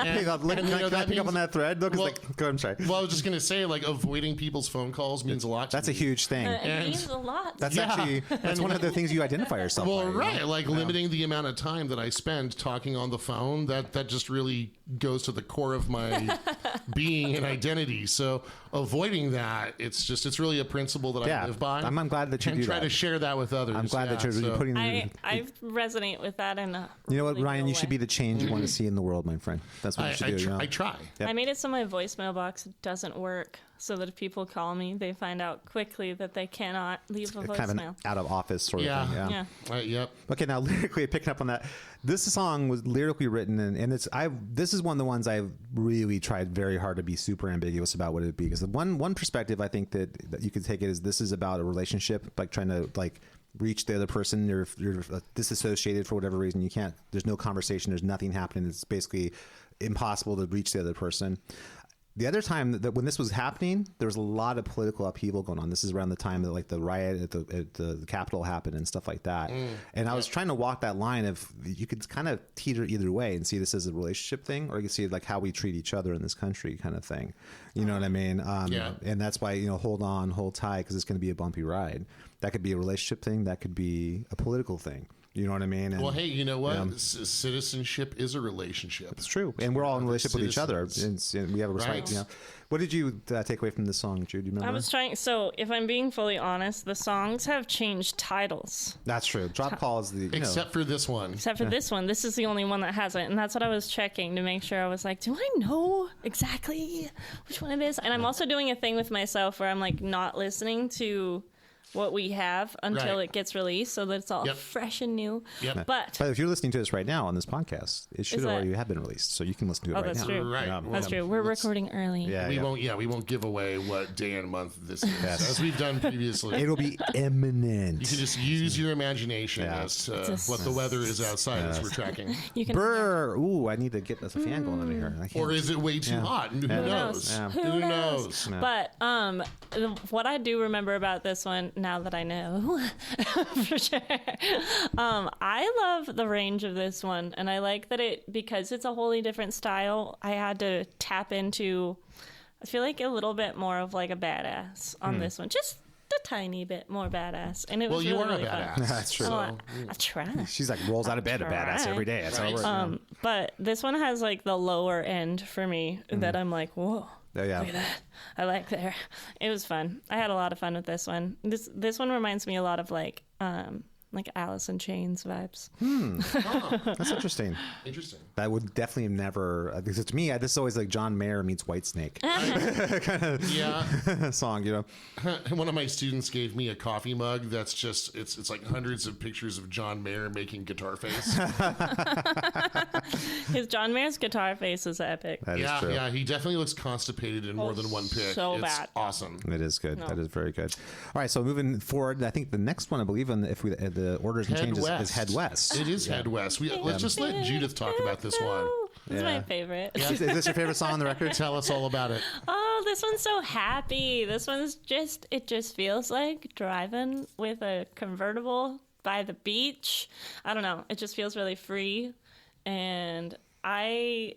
Hey, can I pick up on that thread? No, 'cause, Well- go ahead, I'm sorry. Well, I was just going to say, like, avoiding people's phone calls means a lot to That's a me. huge thing. It means a lot. That's Yeah. actually that's one of the things you identify yourself by. Well, you know? right. Like limiting the amount of time that I spend talking on the phone, that just really goes to the core of my being and identity. So avoiding that, it's really a principle that Yeah. I live by. I'm glad that you and do try that. to share that with others. I'm glad that you're so- putting. I resonate with that in a You know what, really Ryan? real You should way. be the change you want to see in the world, my friend. That's what you should do. You know? I try. Yep. I made it so my voicemail box doesn't work, so that if people call me, they find out quickly that they cannot leave a voicemail. Kind of an out of office sort Yeah. of thing. Yeah. Yeah. Yep. Okay, now lyrically picking up on that, this song was lyrically written, and this is one of the ones I've really tried very hard to be super ambiguous about what it would be, because the one perspective I think that you could take it is this is about a relationship, like trying to like reach the other person. You're disassociated for whatever reason. You can't. There's no conversation. There's nothing happening. It's basically impossible to reach the other person. The other time that when this was happening, there was a lot of political upheaval going on. This is around the time that like the riot at the Capitol happened and stuff like that. And I was trying to walk that line of you could kind of teeter either way and see this as a relationship thing, or you can see like how we treat each other in this country kind of thing. You know what I mean? Yeah. And that's why, hold on, hold tight, because it's going to be a bumpy ride. That could be a relationship thing. That could be a political thing. You know what I mean? And, Well, hey, you know what? Citizenship is a relationship. it's true. And we're all in a relationship with each other. And we have a respect. Right. You know? What did you take away from the song, Jude? Do you remember? I was trying. So, if I'm being fully honest, the songs have changed titles. That's true. Drop Call is the Except for this one. Except for this one. This is the only one that hasn't. And that's what I was checking to make sure. I was like, do I know exactly which one it is? And I'm also doing a thing with myself where I'm like not listening to what we have until Right. it gets released, so that it's all Yep. fresh and new. Yep. But But if you're listening to this right now on this podcast, it should Is that- already have been released, so you can listen to it right that's now. true. Right. Yeah. that's true. We're Let's- recording early. Yeah, We yeah. won't. Yeah, we won't give away what day and month this is, as we've done previously. It'll be imminent. You can just use your imagination Yeah. as to Just- what the weather is outside as we're tracking. You can. Brr! Ooh, I need to get this fan going over here. I can't. Or is it way too hot? Who knows? Yeah. Who knows? But what I do remember about this one, now that I know for sure, I love the range of this one, and I like that because it's a wholly different style. I had to tap into, I feel like a little bit more of like a badass on this one, just a tiny bit more badass, and it Well, was you really, are a really badass. fun. That's true. Oh, I try. She's like rolls out of bed a badass every day. That's how it works. But this one has like the lower end for me that I'm like, whoa. Oh, yeah. Look at that. I like there. It was fun. I had a lot of fun with this one. This one reminds me a lot of like Alice in Chains vibes. That's interesting. Interesting. That would definitely never. Because to me, this is always like John Mayer meets Whitesnake Yeah. song. You know, One of my students gave me a coffee mug that's just it's like hundreds of pictures of John Mayer making guitar face. His John Mayer's guitar face is epic. that is Yeah, true. yeah, he definitely looks constipated in more than one pick. so it's bad. awesome. It is good. That is very good. All right, so moving forward, I think the next one, I believe, if the orders and Head changes, west. is Head West. It is Head West. Let's just let Judith talk about this one. This is Yeah. my favorite. Is this your favorite song on the record? Tell us all about it. Oh, this one's so happy. This one's it just feels like driving with a convertible by the beach. I don't know. It just feels really free. And I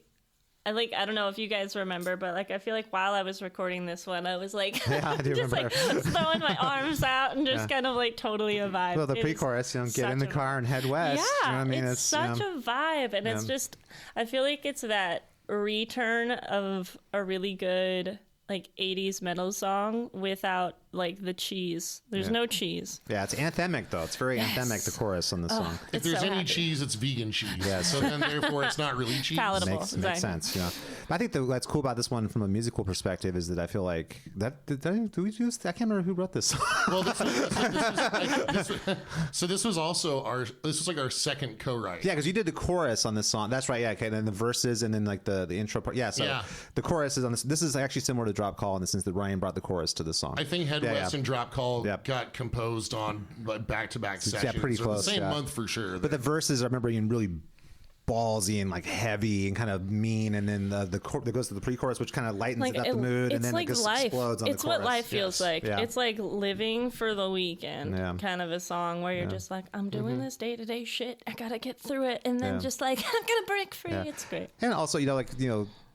don't know if you guys remember, but like I feel like while I was recording this one, I was like Yeah, I do just remember. like throwing my arms out and just kind of like totally a vibe. Well, the It is pre-chorus, get such in the a car and head west. Yeah, you know what I mean? it's such a vibe, and it's Yeah. just I feel like it's that return of a really good like 80s metal song without like the cheese. There's no cheese. Yeah, it's anthemic though. It's very anthemic. The chorus on this song If It's there's so any happy. cheese, it's vegan cheese. Yeah. So then, therefore, it's not really cheese. Palatable. makes Exactly. sense. Yeah, but I think what's cool about this one from a musical perspective is that I feel like do we do this? I can't remember who wrote this song. Well, this was also this was like our second co-write. Yeah, because you did the chorus on this song. That's right. Yeah, okay. And then the verses, and then like the intro part. Yeah. So Yeah. the chorus is on this. This is actually similar to Drop Call in the sense that Ryan brought the chorus to the song. I think Head Yeah, West yeah. and Drop Call Yep. got composed on like back-to-back sessions. pretty or close, The same yeah. month for sure. But the verses, I remember being really ballsy and like heavy and kind of mean, and then that goes to the pre-chorus, which kind of lightens Like up the mood, and it's then like it just life. explodes on It's the chorus. what life feels Yes. like. Yeah. It's like living for the weekend, Yeah. kind of a song where you're just like, I'm doing this day-to-day shit. I gotta get through it, and then Yeah. just like I'm gonna break free. Yeah. It's great. And also,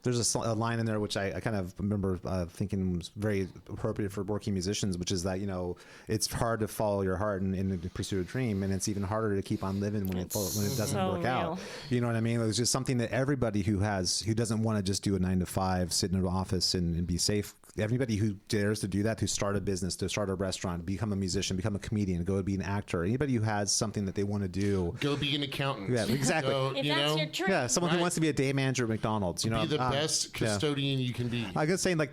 there's a line in there which I kind of remember thinking was very appropriate for working musicians, which is that it's hard to follow your heart in the pursuit of a dream, and it's even harder to keep on living when it doesn't so work out. real. You know what I mean? It's just something that everybody who doesn't want to just do a 9 to 5, sit in an office and be safe. Everybody who dares to do that, to start a business, to start a restaurant, become a musician, become a comedian, go be an actor. Anybody who has something that they want to do. Go be an accountant. Yeah, exactly. Go, If you that's know, your dream, Yeah, someone who Right. wants to be a day manager at McDonald's. be the best custodian you can be. I was saying, like,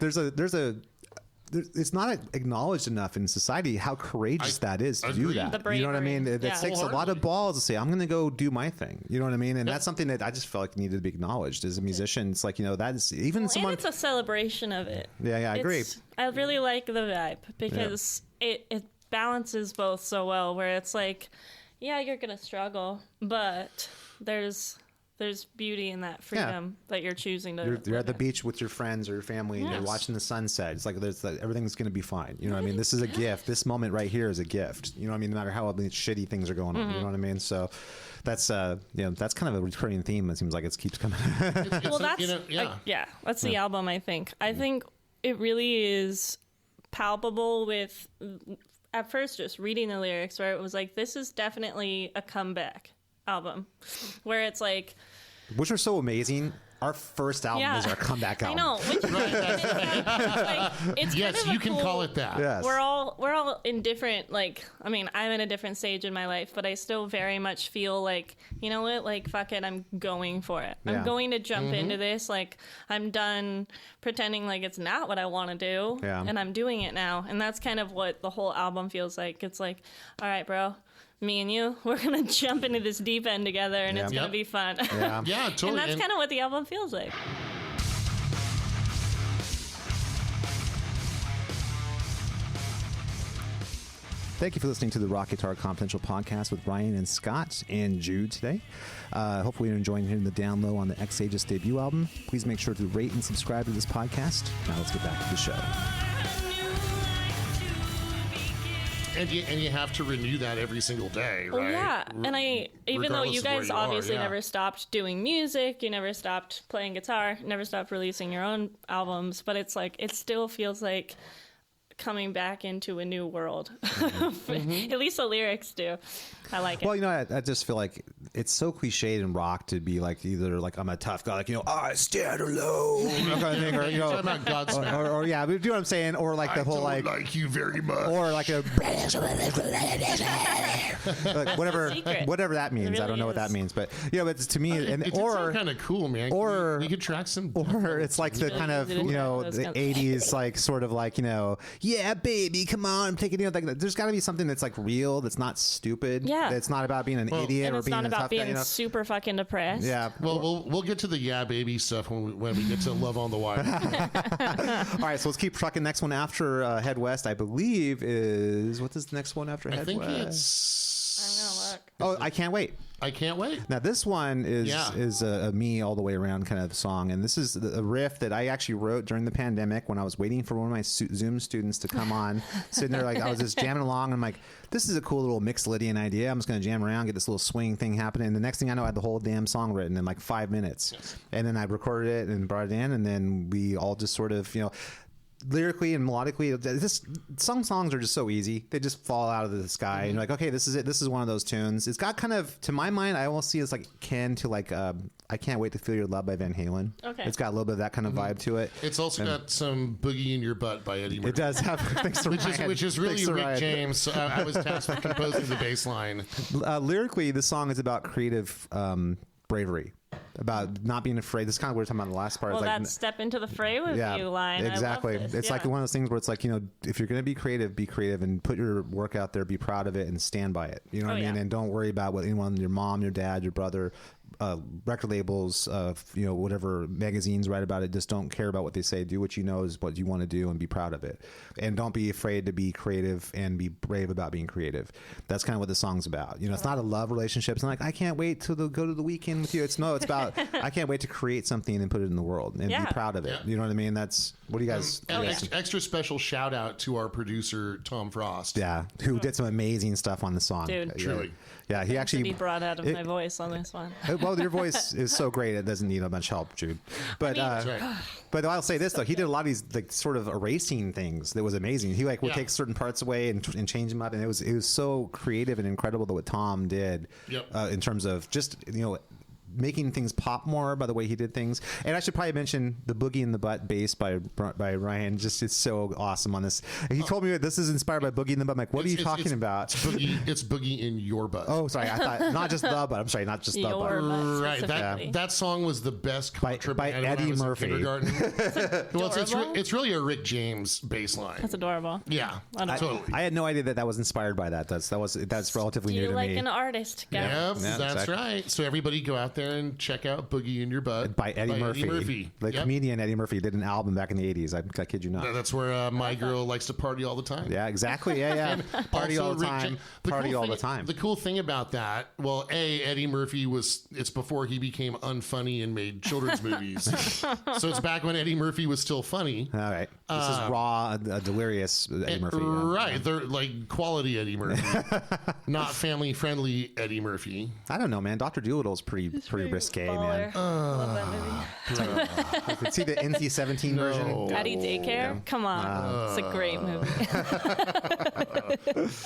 it's not acknowledged enough in society how courageous that is to do agree. that. The You know what I mean? bravery. It Yeah. takes a lot of balls to say, I'm going to go do my thing. You know what I mean? And that's something that I just felt like needed to be acknowledged as a musician. It's like, that is even someone. And it's a celebration of it. Yeah, I agree. I really like the vibe because it balances both so well. Where it's like, yeah, you're gonna struggle, but there's beauty in that freedom that you're choosing to. You're live at the in. beach with your friends or your family, and you're Yes. watching the sunset. It's like everything's going to be fine. You know what I mean? This is a gift. This moment right here is a gift. You know what I mean? No matter how many shitty things are going on. You know what I mean? So that's that's kind of a recurring theme. It seems like it keeps coming. Well, that's that's the album. I think it really is palpable with at first just reading the lyrics, where it was like, this is definitely a comeback album, where it's like, Which are so amazing. our first album is our comeback album. I know. Which is, like, it's Yes, kind of you can call it that. Yes. We're all in different, like, I mean, I'm in a different stage in my life, but I still very much feel like, you know what, like, fuck it, I'm going for it. I'm going to jump into this. Like, I'm done pretending like it's not what I want to do, and I'm doing it now. And that's kind of what the whole album feels like. It's like, all right, bro, me and you, we're going to jump into this deep end together, and it's going to be fun. Yeah, totally. And that's kind of what the album feels like. Thank you for listening to the Rock Guitar Confidential podcast with Ryan and Scott and Jude today. Hopefully you're enjoying hearing the down low on the Aegis debut album. Please make sure to rate and subscribe to this podcast. Now let's get back to the show. And you have to renew that every single day, right? Oh, yeah. And even though you guys obviously are, never stopped doing music, you never stopped playing guitar, never stopped releasing your own albums, but it's like, it still feels like coming back into a new world. At least the lyrics do. I like it. Well, you know, I just feel like it's so cliched in rock to be like either like I'm a tough guy, like, you know, I stand alone, kind of thing, or, you know, about Godsmack. or yeah, but you know what I'm saying, or like the whole like you very much, or like a like whatever that means. Really I don't know what that means, but yeah, but to me, and it's or kind of cool, man. Or we could track some, or it's like the kind of, you know, the 80s like sort of like, you know, yeah, baby, come on, I'm taking, you know, like, there's got to be something that's like real, that's not stupid. Yeah. It's not about being an idiot and or it's being not a about tough being guy, you know? super fucking depressed. Yeah. Well, we'll get to the yeah baby stuff when we get to Love on the Wire. All right, so let's keep trucking. Next one after Head West, I believe, is what is the next one after Head West? I think it's. I'm gonna look. Oh, I Can't Wait. I Can't Wait. Now this one is a me all the way around kind of song, and this is a riff that I actually wrote during the pandemic when I was waiting for one of my Zoom students to come on. Sitting there, like, I was just jamming along, and I'm like, this is a cool little Mixolydian idea. I'm just gonna jam around, get this little swing thing happening, and the next thing I know, I had the whole damn song written in like 5 minutes. Yes. And then I recorded it and brought it in, and then we all just sort of, you know, lyrically and melodically, some songs are just so easy. They just fall out of the sky, and you're like, okay, this is it. This is one of those tunes. It's got kind of, to my mind, I almost see it as like akin to like I Can't Wait to Feel Your Love by Van Halen. Okay. It's got a little bit of that kind of vibe to it. It's also got some Boogie in Your Butt by Eddie Murphy. It does have, which is really Rick Ryan. James. I was tasked with composing the bass line. Lyrically, the song is about creative bravery. About not being afraid. This is kind of what we were talking about in the last part. Well, like, that step into the fray with you line. Exactly. I love this. It's like one of those things where it's like, you know, if you're going to be creative and put your work out there, be proud of it and stand by it. You know what I mean? And don't worry about what anyone, your mom, your dad, your brother, record labels, you know, whatever magazines write about it. Just don't care about what they say. Do what you know is what you want to do and be proud of it. And don't be afraid to be creative and be brave about being creative. That's kind of what the song's about. You know, it's not a love relationship. It's not like, I can't wait to go to the weekend with you. It's about, I can't wait to create something and put it in the world and be proud of it. You know what I mean? That's, what do you guys extra special shout out to our producer, Tom Frost. Yeah, who did some amazing stuff on the song. Dude. Truly. Yeah, he actually be brought out of my voice on this one. Well, your voice is so great; it doesn't need much help, Jude. But but I'll say this though: he did a lot of these like sort of erasing things that was amazing. He like would take certain parts away and change them up, and it was so creative and incredible that what Tom did in terms of just, you know, making things pop more by the way he did things. And I should probably mention the Boogie in the Butt bass by Ryan. Just, it's so awesome on this. And he told me that this is inspired by Boogie in the Butt. I'm like, what are you talking about? It's Boogie in Your Butt. Oh, sorry. I thought not just the butt. I'm sorry, not just the butt. Right. That song was the best contra by Eddie Murphy. Well, it's really a Rick James bass line. That's adorable. Yeah, totally. I had no idea that was inspired by that. That's relatively new to me. Like an artist, guys. Yeah, that's right. So everybody go out there and check out Boogie in Your Butt by Eddie Murphy. The comedian Eddie Murphy did an album back in the 80s. I kid you not. That's where my girl likes to party all the time. Yeah, exactly. Yeah. Party all the time. Party all the time. The cool thing about that, well, Eddie Murphy it's before he became unfunny and made children's movies. So it's back when Eddie Murphy was still funny. All right. This is raw, delirious Eddie Murphy. Right. They're like quality Eddie Murphy, not family friendly Eddie Murphy. I don't know, man. Dr. Doolittle's pretty pretty risque, man. Love that movie. See the NC-17 version? Eddie Daycare? Come on. It's a great movie.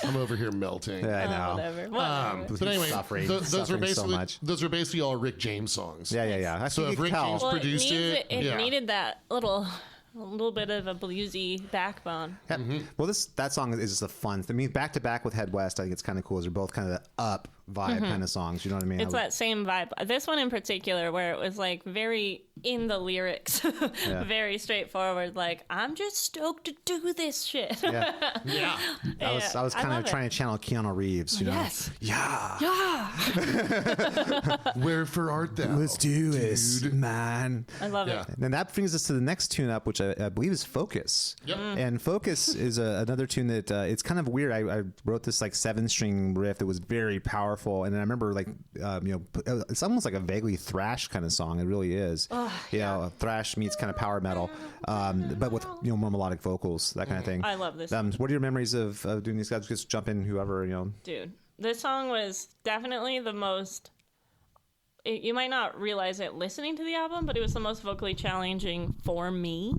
I'm over here melting. Yeah, I know. Whatever. But anyway, suffering those are basically all Rick James songs. Yeah. I So think if you Rick can tell. James Well, produced it, it needed that a little bit of a bluesy backbone. Yeah. Well, that song is just a fun. I mean, back to back with Head West, I think it's kind of cool. They're both kind of the up vibe kind of songs. You know what I mean? It's that same vibe. This one in particular, where it was like very in the lyrics, very straightforward. Like, I'm just stoked to do this shit. Yeah. yeah. I was kind of trying to channel Keanu Reeves. You know? Yes. Yeah. Wherefore art thou? Let's do this, man. I love Yeah. it. And that brings us to the next tune up, which I believe is Focus. Yep. And Focus is another tune that it's kind of weird. I wrote this like 7-string riff that was very powerful. And I remember like, it's almost like a vaguely thrash kind of song. It really is. You know, thrash meets kind of power metal, but with, more melodic vocals, that kind of thing. I love this. What are your memories of doing these guys? Just jump in, whoever, Dude, this song was definitely the most. You might not realize it listening to the album, but it was the most vocally challenging for me,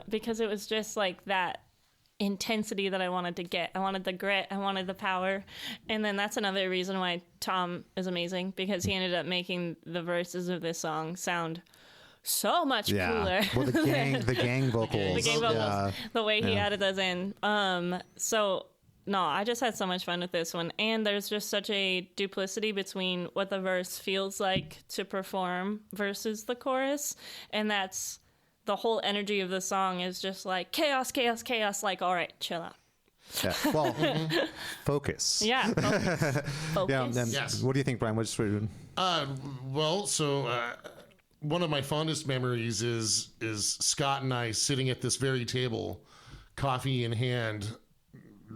because it was just like that intensity that I wanted to get. I wanted the grit, I wanted the power. And then that's another reason why Tom is amazing, because he ended up making the verses of this song sound so much cooler. Well, the gang vocals. The gang vocals, the way he added those in. So no, I just had so much fun with this one. And there's just such a duplicity between what the verse feels like to perform versus the chorus. And that's the whole energy of the song is just like chaos, chaos, chaos. Like, all right, chill out. Yeah. Well, focus. Yeah. Focus. Yes. What do you think, Brian? What's one of my fondest memories is Scott and I sitting at this very table, coffee in hand.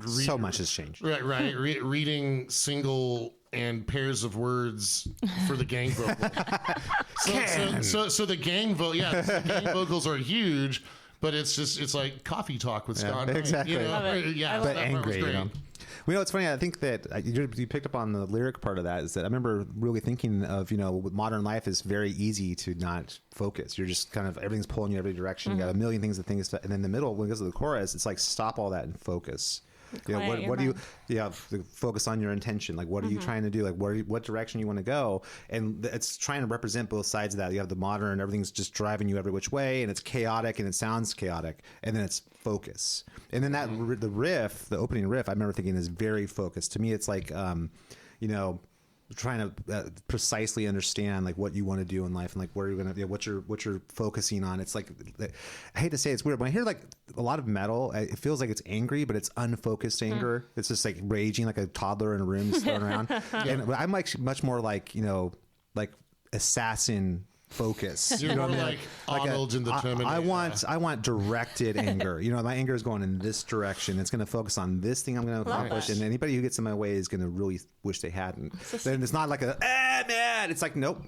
So much has changed. Right. Reading single and pairs of words for the gang vocal. So the gang vocals are huge, but it's like coffee talk with Scott. Exactly. But angry. It's funny. I think that you picked up on the lyric part of that. Is that I remember really thinking of with modern life is very easy to not focus. You're just kind of everything's pulling you every direction. You got a million things and then in the middle when it goes to the chorus, it's like stop all that and focus. What do you focus on your intention, like what are you trying to do, like what direction you want to go, and it's trying to represent both sides of that. You have the modern, everything's just driving you every which way, and it's chaotic and it sounds chaotic, and then it's focus, and then that the opening riff I remember thinking is very focused. To me it's like trying to precisely understand like what you want to do in life and like where you're gonna what you're focusing on. It's like, I hate to say it's weird, when I hear like a lot of metal, it feels like it's angry, but it's unfocused anger. It's just like raging like a toddler in a room just thrown around. And I'm like much more like like assassin focus. You're more like Arnold in the Terminator. I want directed anger. My anger is going in this direction. It's going to focus on this thing I'm going to accomplish, and anybody who gets in my way is going to really wish they hadn't. Then it's not like man. It's like nope.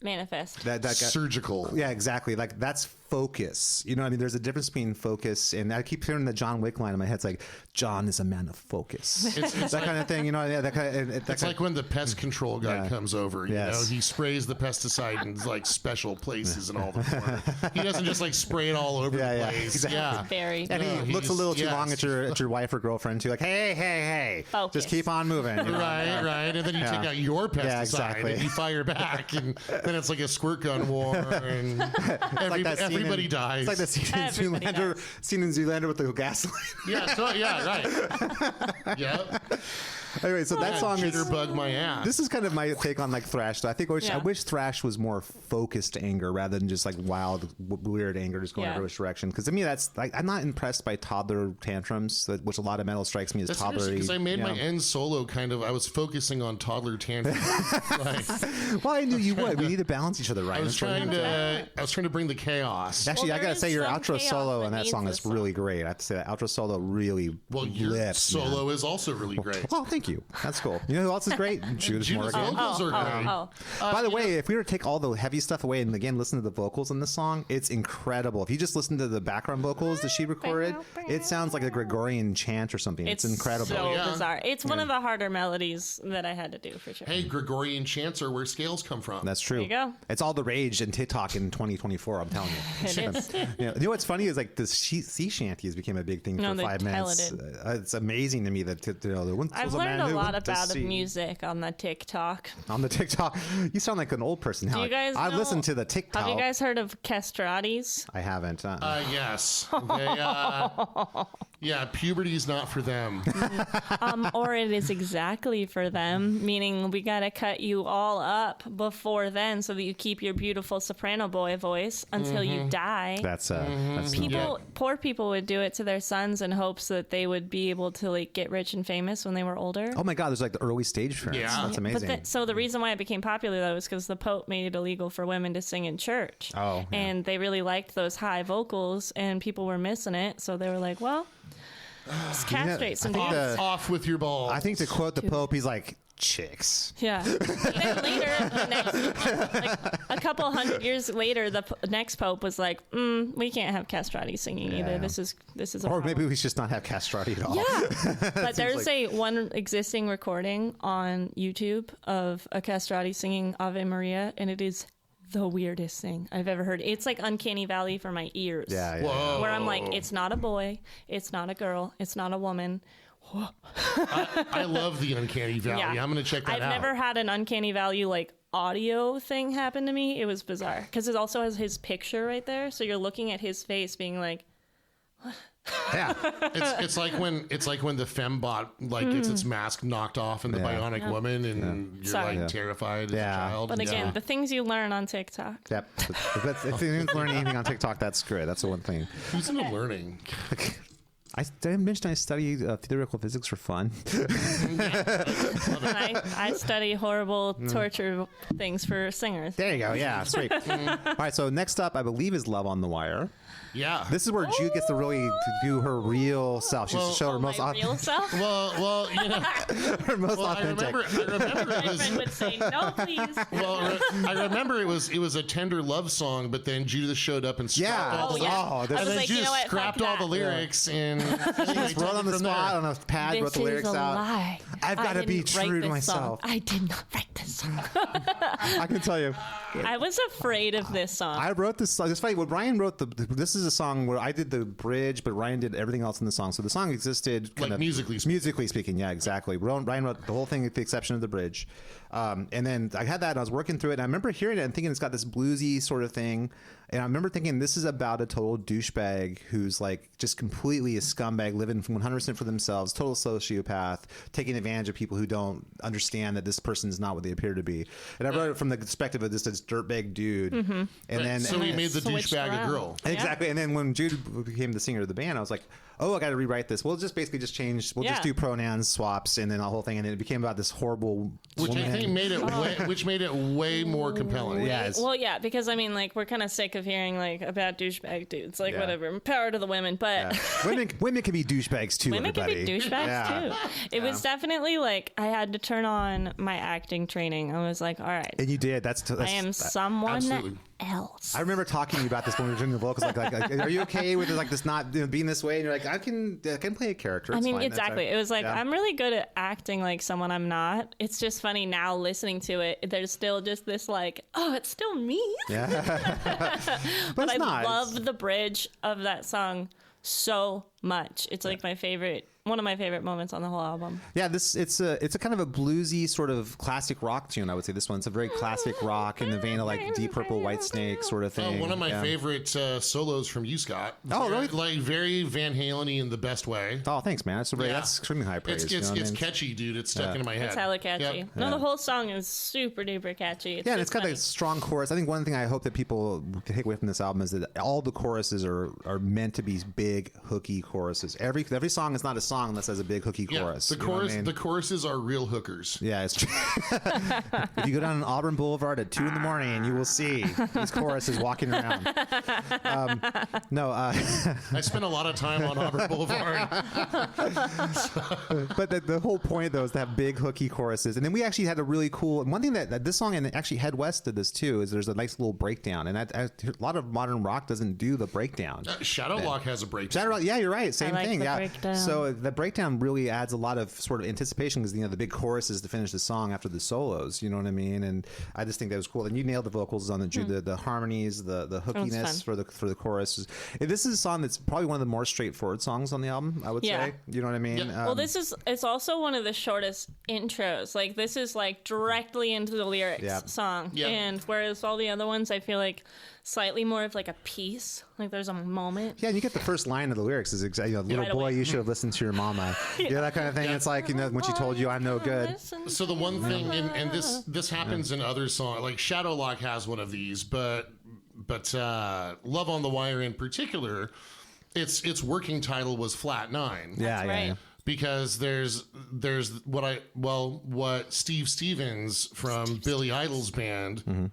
Manifest. That surgical. Yeah, exactly. Like that's focus. There's a difference between focus, and I keep hearing the John Wick line in my head. It's like John is a man of focus. It's that like, kind of thing. It's like when the pest control guy comes over. He sprays the pesticide in like special places and all the corner. He doesn't just like spray it all over the place. Exactly. Yeah, very. And he looks a little too long at your wife or girlfriend too. Like hey, focus. Just keep on moving. Right. And then you take out your pesticide and you fire back, and then it's like a squirt gun war, and everybody dies. It's like the scene in Zoolander with the gasoline. Right. Yep. Anyway, so that song is Jitterbug my ass. This is kind of my take on like thrash. I think I wish thrash was more focused anger rather than just like wild, weird anger just going every which direction. Because to me, that's like I'm not impressed by toddler tantrums, which a lot of metal strikes me as toddlery. Because I made my end solo I was focusing on toddler tantrums. Well, I knew you would. We need to balance each other right. I was trying to bring the chaos. Actually, I gotta say your outro solo on that song is really great. I have to say that outro solo really lifts. Solo is also really great. Well, thank thank you. That's cool. You know who else is great? Jude Judith's Morgan. vocals are great. By the way, if we were to take all the heavy stuff away and again listen to the vocals in this song, it's incredible. If you just listen to the background vocals that she recorded, it sounds like a Gregorian chant or something. It's incredible. So bizarre. It's one of the harder melodies that I had to do for sure. Hey, Gregorian chants are where scales come from. That's true. There you go. It's all the rage in TikTok in 2024. I'm telling you. It is. You know what's funny is like the sea shanties became a big thing for 5 minutes. It's amazing to me that I've learned a lot about music on the TikTok. On the TikTok, you sound like an old person. Do you guys? I've listened to the TikTok. Have you guys heard of castrati's? I haven't. Yes. Yeah, puberty's not for them. Or it is exactly for them, meaning we got to cut you all up before then so that you keep your beautiful soprano boy voice until you die. That's Poor people would do it to their sons in hopes that they would be able to like get rich and famous when they were older. Oh my God, there's like the early stage for it. Yeah. That's amazing. So the reason why it became popular though is because the Pope made it illegal for women to sing in church. Oh, yeah. And they really liked those high vocals and people were missing it. So they were like, well, let's castrate some dudes. Off with your balls. I think to quote the Pope, he's like, chicks. Yeah. Then later, a couple hundred years later, the next pope was like, "We can't have castrati singing either. This is a Or problem." maybe we should just not have castrati at all. Yeah, but there's one existing recording on YouTube of a castrati singing Ave Maria, and it is the weirdest thing I've ever heard. It's like Uncanny Valley for my ears. Yeah. Whoa. Where I'm like, it's not a boy, it's not a girl, it's not a woman. I love the Uncanny Valley. Yeah. I'm going to check that out. I've never had an Uncanny Valley like audio thing happen to me. It was bizarre because it also has his picture right there, so you're looking at his face, being like, Yeah. It's like when the fembot gets its mask knocked off in the Bionic Woman, and you're terrified as a child. But again, the things you learn on TikTok. Yep. If you didn't learn anything on TikTok, that's great. That's the one thing. Who's into learning? I mentioned I study theoretical physics for fun. I study horrible torture things for singers. There you go. Yeah, sweet. All right, so next up, I believe, is Love on the Wire. Yeah. This is where Jude gets to really do her real self. She gets to show her most real self? Well, you know, her most authentic. I remember My it was. friend would say, "No, please." Well, I remember it was a tender love song, but then Judith showed up and scrapped all the Oh, I was then like, you Judith know what? scrapped Fuck all the that. lyrics and She just wrote on the spot on a pad, wrote This the lyrics is a out. lie. I've got to be didn't write true to this myself. song. I did not write this song. I can tell you. I was afraid of this song. I wrote this song. It's funny. When Ryan wrote this is a song where I did the bridge, but Ryan did everything else in the song. So the song existed kind Like of musically speaking. Yeah, exactly. Ryan wrote the whole thing with the exception of the bridge. And then I had that and I was working through it. And I remember hearing it and thinking it's got this bluesy sort of thing. And I remember thinking this is about a total douchebag who's like just completely a scumbag, living 100% for themselves, total sociopath, taking advantage of people who don't understand that this person is not what they appear to be. And I wrote it from the perspective of just this dirtbag dude. And then So he made the switched douchebag a around. girl. exactly. And then when Jude became the singer of the band, I was like, oh, I got to rewrite this. We'll just basically just change. We'll just do pronouns swaps, and then the whole thing, and then it became about this horrible Which woman. I think made it way more compelling. Yeah, it's- Well, yeah, because I mean, like, we're kind of sick of hearing like about douchebag dudes, like Yeah. whatever, power to the women, but women can be douchebags too. women can everybody. be douchebags Yeah. too. It was definitely like I had to turn on my acting training. I was like, all right, And you did. That's I am someone absolutely. else. I remember talking to you about this when we were doing the vocals. Like, are you okay with like this not being this way? And you're like, I can play a character. I It's mean, fine. That's exactly. fine. It was like, Yeah. I'm really good at acting like someone I'm not. It's just funny now listening to it. There's still just this like, oh, it's still me. Yeah. But it's I not. love the bridge of that song so much. It's like one of my favorite moments on the whole album. Yeah, it's a kind of a bluesy sort of classic rock tune. I would say this one's a very classic rock in the vein of like Deep Purple, White Snake sort of thing. One of my favorite solos from you, Scott. Oh, really? Like very Van Halen-y in the best way. Oh, thanks, man. That's extremely high praise. It's you know what I mean? catchy, dude. It's stuck into my head. It's hella catchy. Yep. No, the whole song is super duper catchy. Yeah, and just it's got funny. a strong chorus. I think one thing I hope that people take away from this album is that all the choruses are meant to be big, hooky choruses. Every song is not a song. song unless there's a big hooky chorus. The chorus, the choruses are real hookers. Yeah, it's true. If you go down Auburn Boulevard at 2 a.m, you will see these choruses walking around. I spent a lot of time on Auburn Boulevard. But the whole point, though, is to have big hooky choruses. And then we actually had a really cool, and one thing that this song, and actually Head West did this too, is there's a nice little breakdown. And a lot of modern rock doesn't do the breakdown. Shadowlock has a breakdown. Yeah, you're right. Same thing. Yeah. Breakdown. So the breakdown really adds a lot of sort of anticipation because, the big choruses to finish the song after the solos. You know what I mean? And I just think that was cool. And you nailed the vocals on the harmonies, the hookiness for the chorus. And this is a song that's probably one of the more straightforward songs on the album, I would say. You know what I mean? Yeah. Well, it's also one of the shortest intros. Like, this is like directly into the lyrics song. Yeah. And whereas all the other ones, I feel like slightly more of like a piece. Like, there's a moment. Yeah, and you get the first line of the lyrics is exactly, little Right boy, away. you should have listened to your mama. That kind of thing. It's like, when she told you I'm no good. So the one thing, and this happens in other songs, like Shadowlock has one of these, but Love on the Wire in particular, its working title was Flat 9. That's right. Yeah. Because there's what Steve Stevens from Billy Idol's band,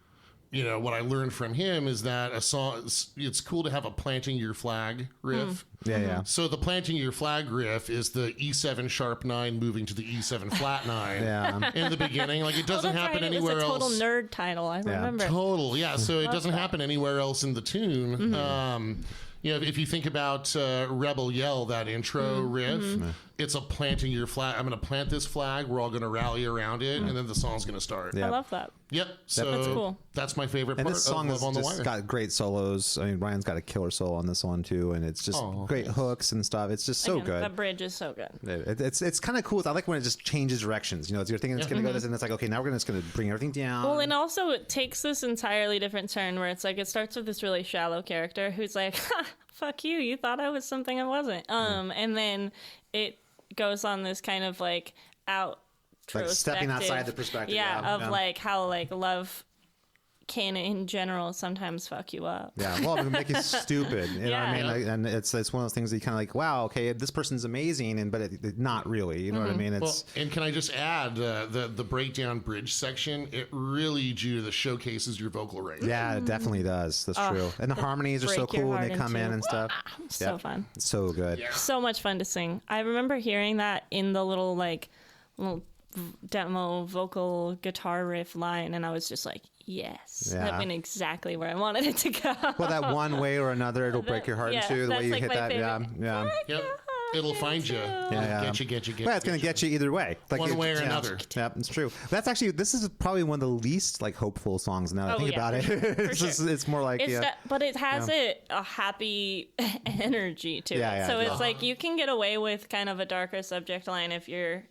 what I learned from him is that a song, it's cool to have a planting your flag riff. Yeah. So the planting your flag riff is the E7 sharp 9 moving to the E7 flat 9 in the beginning. Like, it doesn't happen anywhere else. It was a total else. nerd title. I remember. Total, yeah. So it doesn't happen anywhere else in the tune. If you think about Rebel Yell, that intro riff, it's a planting your flag. I'm going to plant this flag. We're all going to rally around it, and then the song's going to start. Yeah. I love that. Yep. So That's cool. That's my favorite And part this song of has Love on the just Wire. got great solos. I mean, Ryan's got a killer solo on this one too, and it's just great hooks and stuff. It's just so Again, good. That bridge is so good. It's kind of cool. I like when it just changes directions. You're thinking it's going to go this, and it's like, okay, now we're just going to bring everything down. Well, and also it takes this entirely different turn where it's like it starts with this really shallow character who's like, ha, fuck you, you thought I was something I wasn't. And then it goes on this kind of like like stepping outside the perspective. Like how like love can in general sometimes fuck you up. Yeah, well, it would make you stupid. You know what I mean? Like, and it's one of those things that you kind of like, wow, okay, this person's amazing, but not really. You know what I mean? Well, and can I just add the breakdown bridge section? It really, Jude, showcases your vocal range. Yeah, it definitely does. That's true. And the harmonies are so break your cool when they heart come in and stuff. So fun. It's so good. Yeah. So much fun to sing. I remember hearing that in the little demo vocal guitar riff line, and I was just like, yes, that went exactly where I wanted it to go. Well, that one way or another, it'll break your heart in two. The way you hit that, yeah. Yep. It'll find you. Get you. Well, it's going to get you either way. Like one way or another. Yeah, it's true. This is probably one of the least hopeful songs now that I think about it. It's more like but it has a happy energy to it. So it's like you can get away with kind of a darker subject line if you're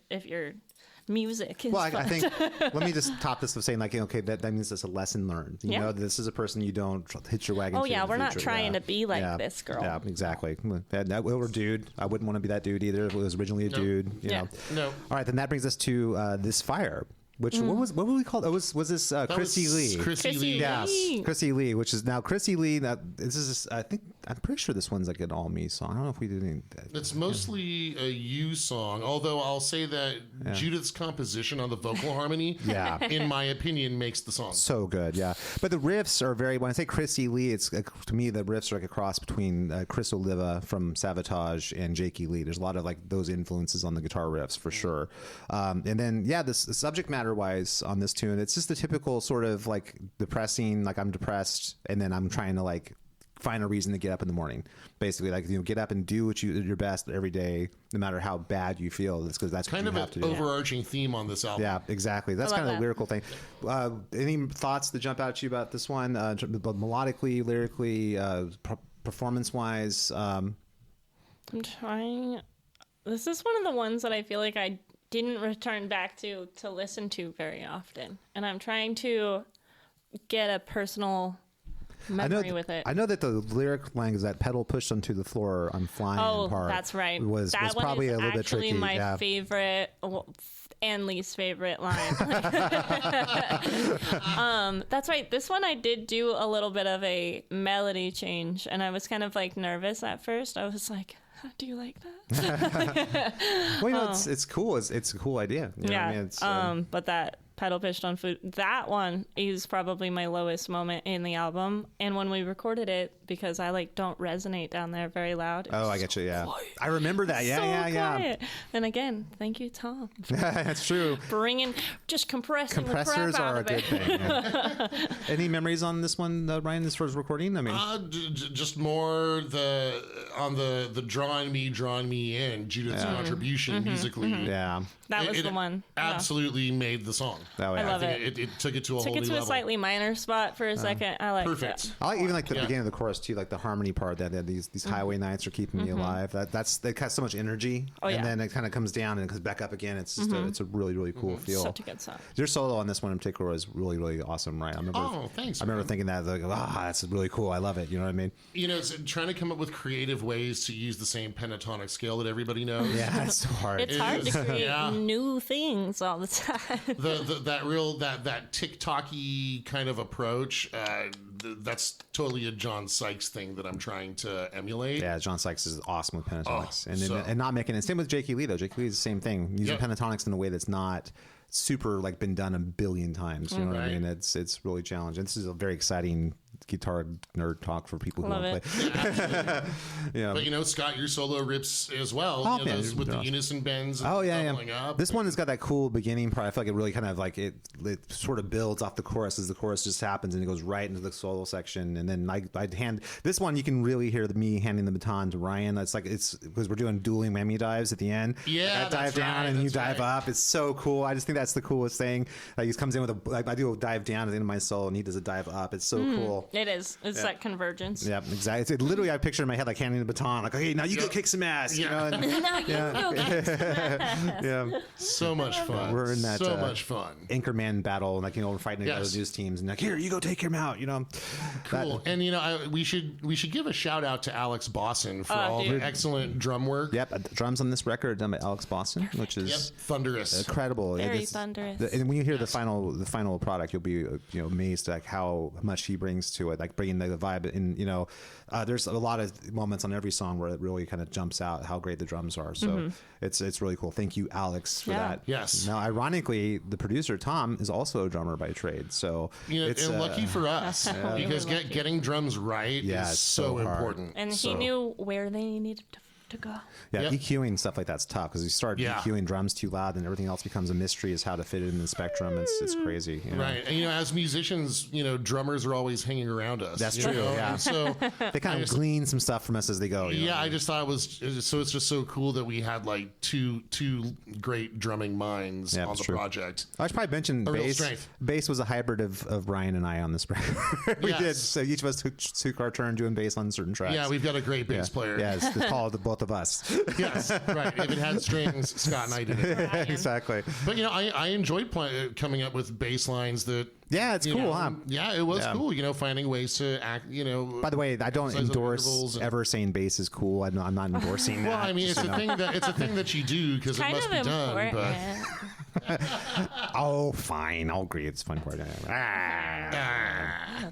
music is I think let me just top this with saying okay, that means it's a lesson learned. You know, this is a person you don't hitch your wagon to. We're not trying to be like this girl. Yeah, exactly. Or dude. I wouldn't want to be that dude either if it was originally a dude. You know. No. All right, then that brings us to This Fire. Which what was we called? Oh, was this Chrissy Lee? Chrissy Lee. Yes, Chrissy Lee. Which is now Chrissy Lee. This is I'm pretty sure this one's like an all me song. I don't know if we did any. It's mostly a you song, although I'll say that Judith's composition on the vocal harmony, in my opinion, makes the song so good. Yeah, but the riffs are very. When I say Chrissy Lee, it's to me the riffs are like a cross between Chris Oliva from Savatage and Jakey Lee. There's a lot of like those influences on the guitar riffs for sure. And then the subject matter wise on this tune, it's just the typical sort of like depressing, like I'm depressed and then I'm trying to like find a reason to get up in the morning, basically, like get up and do your best every day, no matter how bad you feel. That's because that's kind what of you have to do. overarching theme on this album. Yeah, exactly. That's kind of the lyrical thing. Any thoughts that jump out to you about this one, melodically, lyrically, performance wise? I'm trying. This is one of the ones that I feel like I didn't return back to listen to very often, and I'm trying to get a personal memory with it. I know that the lyric line is that pedal pushed onto the floor, I'm flying part. That's right. Was probably a little bit tricky. Actually, my favorite and least favorite line. That's right. This one I did do a little bit of a melody change, and I was kind of like nervous at first. I was like, Do you like that? Well, you know, it's cool. It's a cool idea. You know Yeah. what I mean? It's, But that pedal pitched on flute, that one is probably my lowest moment in the album. And when we recorded it, because I don't resonate down there very loud. oh, I get you. Yeah. I remember that. Yeah, yeah. Quiet. And again, thank you, Tom. That's true. Just compressing Compressors the crap out are a of good it. thing. Yeah. Any memories on this one, Ryan, as far as recording? I mean, Just more on the drawing me in Judith's contribution musically. yeah. That was It the one. Yeah. absolutely made the song. Oh, yeah. I love I think it took it to a whole new Took it to a level. slightly minor spot for a second. I like Perfect. that. I like even the beginning of the chorus too, like the harmony part that these highway nights are keeping me alive. That has so much energy, Oh, yeah. and then it kind of comes down and it comes back up again. It's just it's a really really cool feel. Such a good song. Your solo on this one in particular was really really awesome, right? I remember. Oh, thanks, I remember man. thinking that that's really cool. I love it. You know what I mean? You know, it's trying to come up with creative ways to use the same pentatonic scale that everybody knows. Yeah, it's so hard. It's hard to create Yeah. new things all the time. that TikTok-y kind of approach. That's totally a John Sykes thing that I'm trying to emulate. Yeah, John Sykes is awesome with pentatonics, Oh, and not making it. Same with Jake Lee though. Jake Lee is the same thing, using Yep. pentatonics in a way that's not super been done a billion times. You know what I Right. mean? It's really challenging. This is a very exciting guitar nerd talk for people who Love want to play. Yeah. But Scott, your solo rips as well. Oh, You know, man, those with the awesome. unison bends. And Oh yeah, doubling up. This one has got that cool beginning part. I feel like it really kind of it sort of builds off the chorus as the chorus just happens and it goes right into the solo section. And then I'd hand this one. You can really hear me handing the baton to Ryan. It's because we're doing dueling whammy dives at the end. Yeah, I dive that's down right, and you that's dive right. up. It's so cool. I just think that's the coolest thing. He comes in with I do a dive down at the end of my solo and he does a dive up. It's so cool. It is. It's that convergence. Yeah, exactly. It's literally, I picture in my head like handing the baton, like, okay, now you go Yep. kick some ass. You Yeah. know? And, yeah. So much fun. We're in that, So much fun. Anchorman battle, like we're fighting Yes. other news teams, and like here you go take him out, Cool. And we should give a shout out to Alex Bosson for all dude. the excellent drum work. Yep, drums on this record done by Alex Boston, which Yep. is Thunderous. incredible. Very It's- thunderous. And when you hear the final product, you'll be amazed at how much he brings to it, like bringing the vibe. And there's a lot of moments on every song where it really kind of jumps out how great the drums are. So it's really cool. Thank you, Alex, for Yeah. that. Yes. Now, ironically, the producer Tom is also a drummer by trade. So it's and lucky for us because Really lucky. getting drums right Yeah, is it's so so hard. important. And So- he knew where they needed to go. Yeah, Yep. EQing stuff like that's tough because you start Yeah. EQing drums too loud, and everything else becomes a mystery as how to fit it in the spectrum. It's crazy, you know? Right. And as musicians, drummers are always hanging around us. That's you true, know? yeah. And so They kind of glean some stuff from us as they go. yeah, I just thought it's just so cool that we had like two great drumming minds Yeah, on it's the true. project. I should probably mention A real bass. strength. Bass was a hybrid of Brian and I on this record. We Yes. did. So each of us took our turn doing bass on certain tracks. Yeah, we've got a great bass player. Yeah, it's called the both of us. Yes, right. If it had strings, Scott and I did it. Ryan. Exactly. But I enjoyed coming up with bass lines that. Yeah, it's cool, huh? Yeah, it was Yeah. cool. Finding ways to act. By the way, I don't size of endorse intervals and- ever saying bass is cool. I'm not endorsing that. Well, I mean, it's a thing that you do because it Kind must of be done. important. Oh, fine. I'll agree. It's a fun part.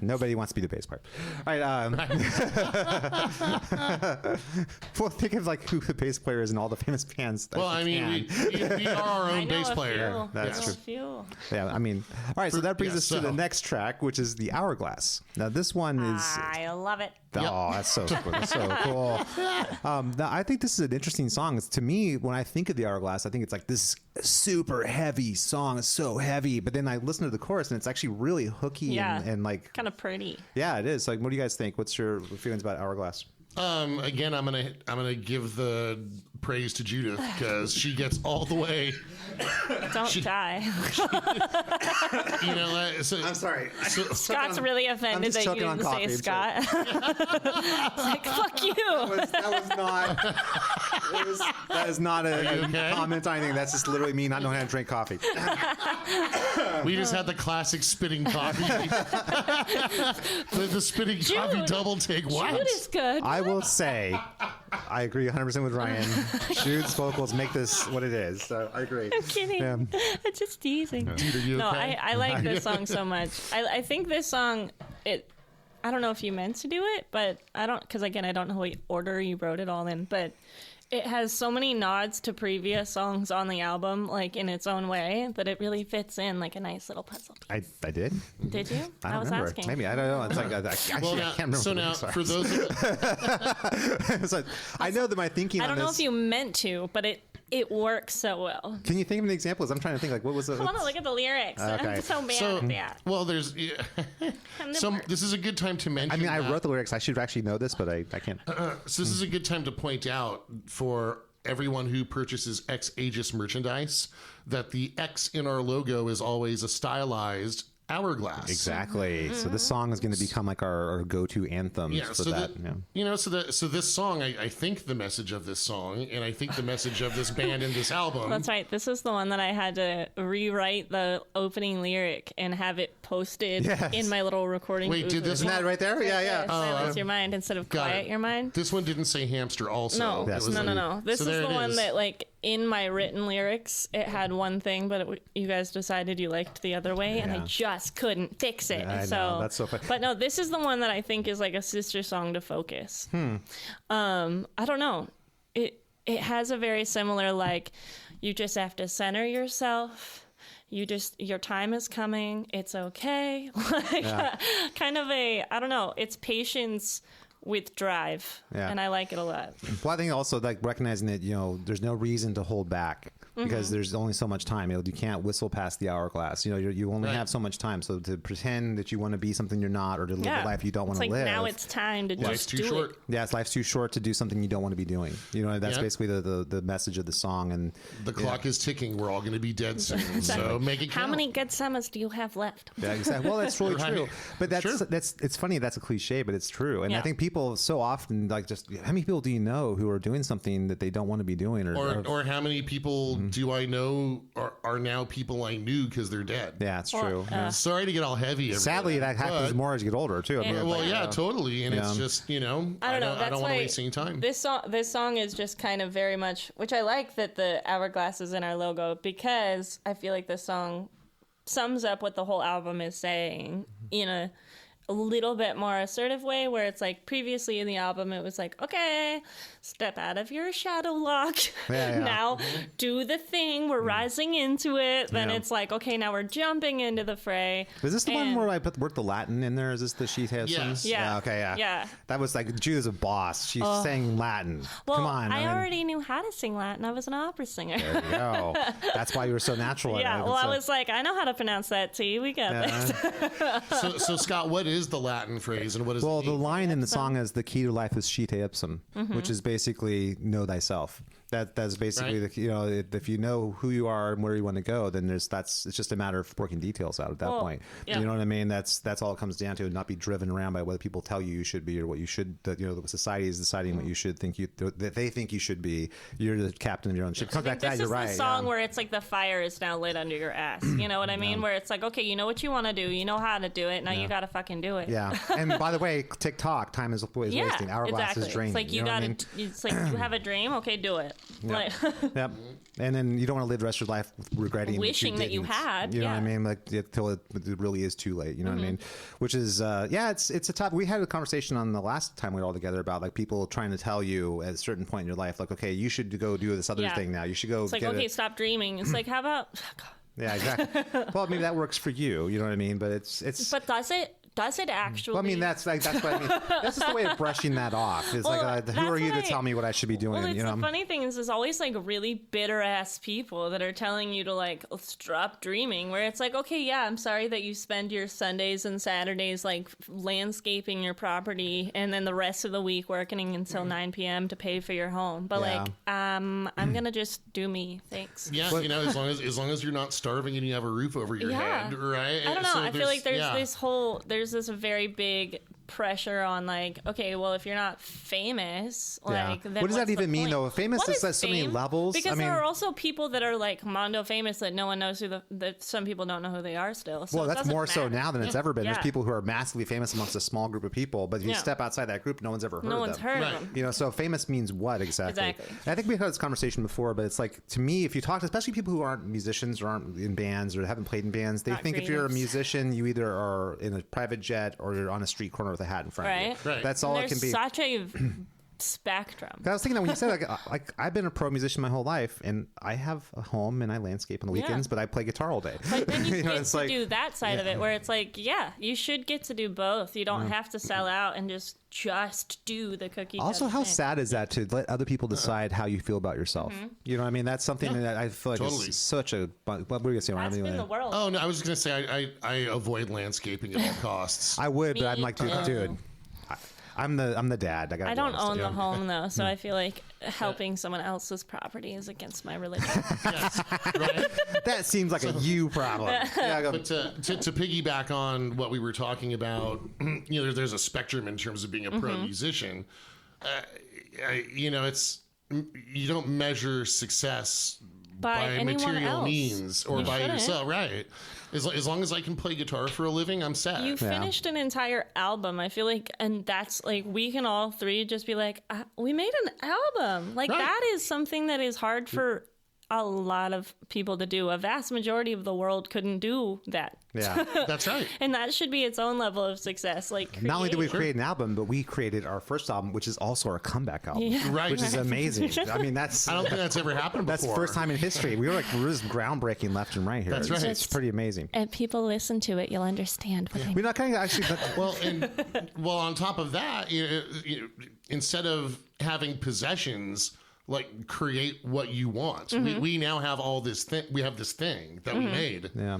Nobody wants to be the bass player. All right. Well, think of who the bass player is in all the famous bands. Well, I mean, we are our I own know bass a player. few. That's I know true. a few. Yeah, I mean, all right. So that brings yeah, us to the so- next track, which is the Hourglass. Now, this one is. I love it. Oh, that's so cool. That's so cool. Now, I think this is an interesting song. It's, to me, when I think of the Hourglass, I think it's like this super heavy song. It's so heavy, but then I listen to the chorus and it's actually really hooky Yeah. and like, Kind of pretty. yeah, it is. Like, what do you guys think? What's your feelings about Hourglass? Again, I'm gonna give the praise to Judith because she gets all the way. Don't die. I'm sorry. Scott's really offended just that you choking on didn't say coffee, Scott. It's like, fuck you. That is not a okay? comment or anything. That's just literally me not knowing how to drink coffee. We just had the classic spitting coffee. the spitting coffee double take. What? Jude is good. I will say, I agree 100% with Ryan. Jude's vocals make this what it is. So I agree. I'm kidding. Yeah. I'm just teasing. Dude, are you No, okay? I like this song so much. I think this song, I don't know if you meant to do it, but because again, I don't know what order you wrote it all in, but it has so many nods to previous songs on the album, like in its own way, that it really fits in like a nice little puzzle piece. I did. Did you? I was remember. asking. Maybe, I don't know. It's like I can't remember. So now, for those, So I know that my thinking. I don't on know this, if you meant to, but it works so well. Can you think of an example? I'm trying to think. Like, what was it? I want to look at the lyrics. Okay. I'm so bad so at that. well, there's this is a good time to mention. I mean, I that. wrote the lyrics. I should actually know this, but I can't. So this is a good time to point out for everyone who purchases Aegis merchandise that the X in our logo is always a stylized hourglass. Exactly. So this song is going to become like our go-to anthems Yeah, for so that. so this song, I think the message of this song, and I think the message of this band and this album. That's right. This is the one that I had to rewrite the opening lyric and have it posted in my little recording Wait, booth. did this Isn't that right there? Yeah. Silence your mind instead of quiet your mind. This one didn't say hamster also. No, It was no. This so is there the it one is. that, like, in my written lyrics, it had one thing, but you guys decided you liked the other way, and I just couldn't fix it. I so, know. That's so funny. But no, this is the one that I think is like a sister song to Focus. I don't know. It has a very similar, like, you just have to center yourself. Your time is coming. It's okay. Like, kind of I don't know. It's patience with drive. Yeah. And I like it a lot. Well, I think also like recognizing that, there's no reason to hold back because there's only so much time. You can't whistle past the hourglass. You only have so much time. So to pretend that you want to be something you're not, or to live a life you don't want to like live. Now it's time to Life's just too do short. it. Yeah, life's too short to do something you don't want to be doing. That's basically the message of the song. And The clock is ticking. We're all going to be dead soon. So make it count. How many good summers do you have left? yeah, exactly. Well, that's really Right. true. But that's Sure. it's funny. That's a cliche, but it's true. And I Yeah. think people so often like just how many people do you know who are doing something that they don't want to be doing, Or how many people Mm-hmm. do I know are now people I knew because they're dead? yeah, it's true. Sorry to get all heavy. everybody, Sadly, that happens but- more as you get older too. I mean, Yeah. like, Well, yeah, totally. And it's Yeah. just, I don't know. I That's don't want why to waste any time. This song is just kind of very much, which I like that the hourglass is in our logo, because I feel like this song sums up what the whole album is saying in a little bit more assertive way, where it's like previously in the album it was like, okay, step out of your shadow lock. Yeah. Now do the thing, we're rising into it. Then Yeah. it's like, okay, now we're jumping into the fray. is this the one And- where I worked the Latin in there? Is this the she has Yes. some? Yeah. Okay. Yeah. Yeah. That was like Jude is a boss. She's saying Latin. Well, Come on. I mean, already knew how to sing Latin. I was an opera singer. There you go. That's why you were so natural. Yeah, at it. well, I So- was like, I know how to pronounce that T. We got this. So Scott, what is the Latin phrase and what is Well, it the mean? line in the song is the key to life is shite ipsum, which is basically know thyself. That's basically Right. if you know who you are and where you want to go, then it's just a matter of working details out at that Well, point. yeah. You know what I mean? That's all it comes down to, and not be driven around by what people tell you should be or what you should. That the society is deciding what you should think that they think you should be. You're the captain of your own ship. Comes back to that. This You're is right. the song yeah. where it's like the fire is now lit under your ass. You know what I mean? Where it's like, okay, you know what you want to do. You know how to do it. Now you got to fucking do it. Yeah, and by the way, TikTok, time is always Yeah, wasting. Hourglass exactly. is draining. It's like you know what I got to. mean? It's like you have a dream. Okay, do it. Like, Yep. And then you don't want to live the rest of your life regretting Wishing that you didn't. had, You know what I yeah. mean? Like until it really is too late. You know what I mean? Which is it's a tough. We had a conversation on the last time we were all together about like people trying to tell you at a certain point in your life, like, okay, you should go do this other Yeah. thing now. You should go. it's like, get okay, it. stop dreaming. It's like, how about? Yeah, exactly. Well, maybe that works for you. You know what I mean? But it's. But does it? Does it actually? Well, I mean, that's what I mean. That's just the way of brushing that off. It's Well, like, who that's are you what to tell me what I should be doing? Well, it's you know? the funny thing is, there's always like really bitter ass people that are telling you to like stop dreaming. Where it's like, okay, yeah, I'm sorry that you spend your Sundays and Saturdays like landscaping your property, and then the rest of the week working until 9 p.m. to pay for your home. But Yeah. like, I'm gonna just do me. Thanks. Yeah, as long as you're not starving and you have a roof over your Yeah. head, right? I don't know. So I feel like there's yeah. there's this very big pressure on like, okay, well, if you're not famous, Yeah. like, then What does that what's the even mean, point? though? Famous What is at so many fame? levels. Because I mean- there are also people that are like Mondo famous that no one knows that some people don't know who they are still. So Well, it that's doesn't more so matter. now than it's ever been. Yeah. There's people who are massively famous amongst a small group of people, but if you Yeah. step outside that group, no one's ever heard No of one's them. heard Right. of them. You know, so famous means what exactly? Exactly. I think we've had this conversation before, but it's like, to me, if you talk to especially people who aren't musicians or aren't in bands or haven't played in bands, they Not think if you're a creatives. musician, you either are in a private jet or you're on a street corner with a hat in front of Right. you. Right. That's all it can be. There's such a spectrum. I was thinking that when you said like I've been a pro musician my whole life, and I have a home and I landscape on the weekends, but I play guitar all day. But then you, get it's to like, do that side of it, where it's like, yeah, you should get to do both. You don't have to sell out and just do the cookie. also, cutter how thing. sad is that to let other people decide how you feel about yourself? You know what I mean? That's something that I feel like Totally. is such a. What were you gonna say? That's Ryan? been the world. Oh no, I was just gonna say I avoid landscaping at all costs. I would, but Me I'm like, dude, too. I'm the dad. I don't own the home though, so I feel like helping someone else's property is against my religion. Yes, right. That seems like a you problem. Yeah, go. But to piggyback on what we were talking about, you know, there's a spectrum in terms of being a pro musician. It's you don't measure success By anyone material else. means or You by shouldn't. yourself, right? As long as I can play guitar for a living, I'm set. You finished an entire album, I feel like, and that's like, we can all three just be like, we made an album. Like, Right. that is something that is hard for a lot of people to do. A vast majority of the world couldn't do that. Yeah. That's right. And that should be its own level of success. Like, Not only did we create. create an album, but we created our first album, which is also our comeback album, Yeah. Right. which is amazing. I mean, that's I don't think that's ever happened before. that's the first time in history. We're just groundbreaking left and right here. That's right. It's pretty amazing. And people listen to it, you'll understand what I mean. We're not kind of actually. Well, on top of that, instead of having possessions, like create what you want. We now have all this thing. We have this thing that we made. Yeah.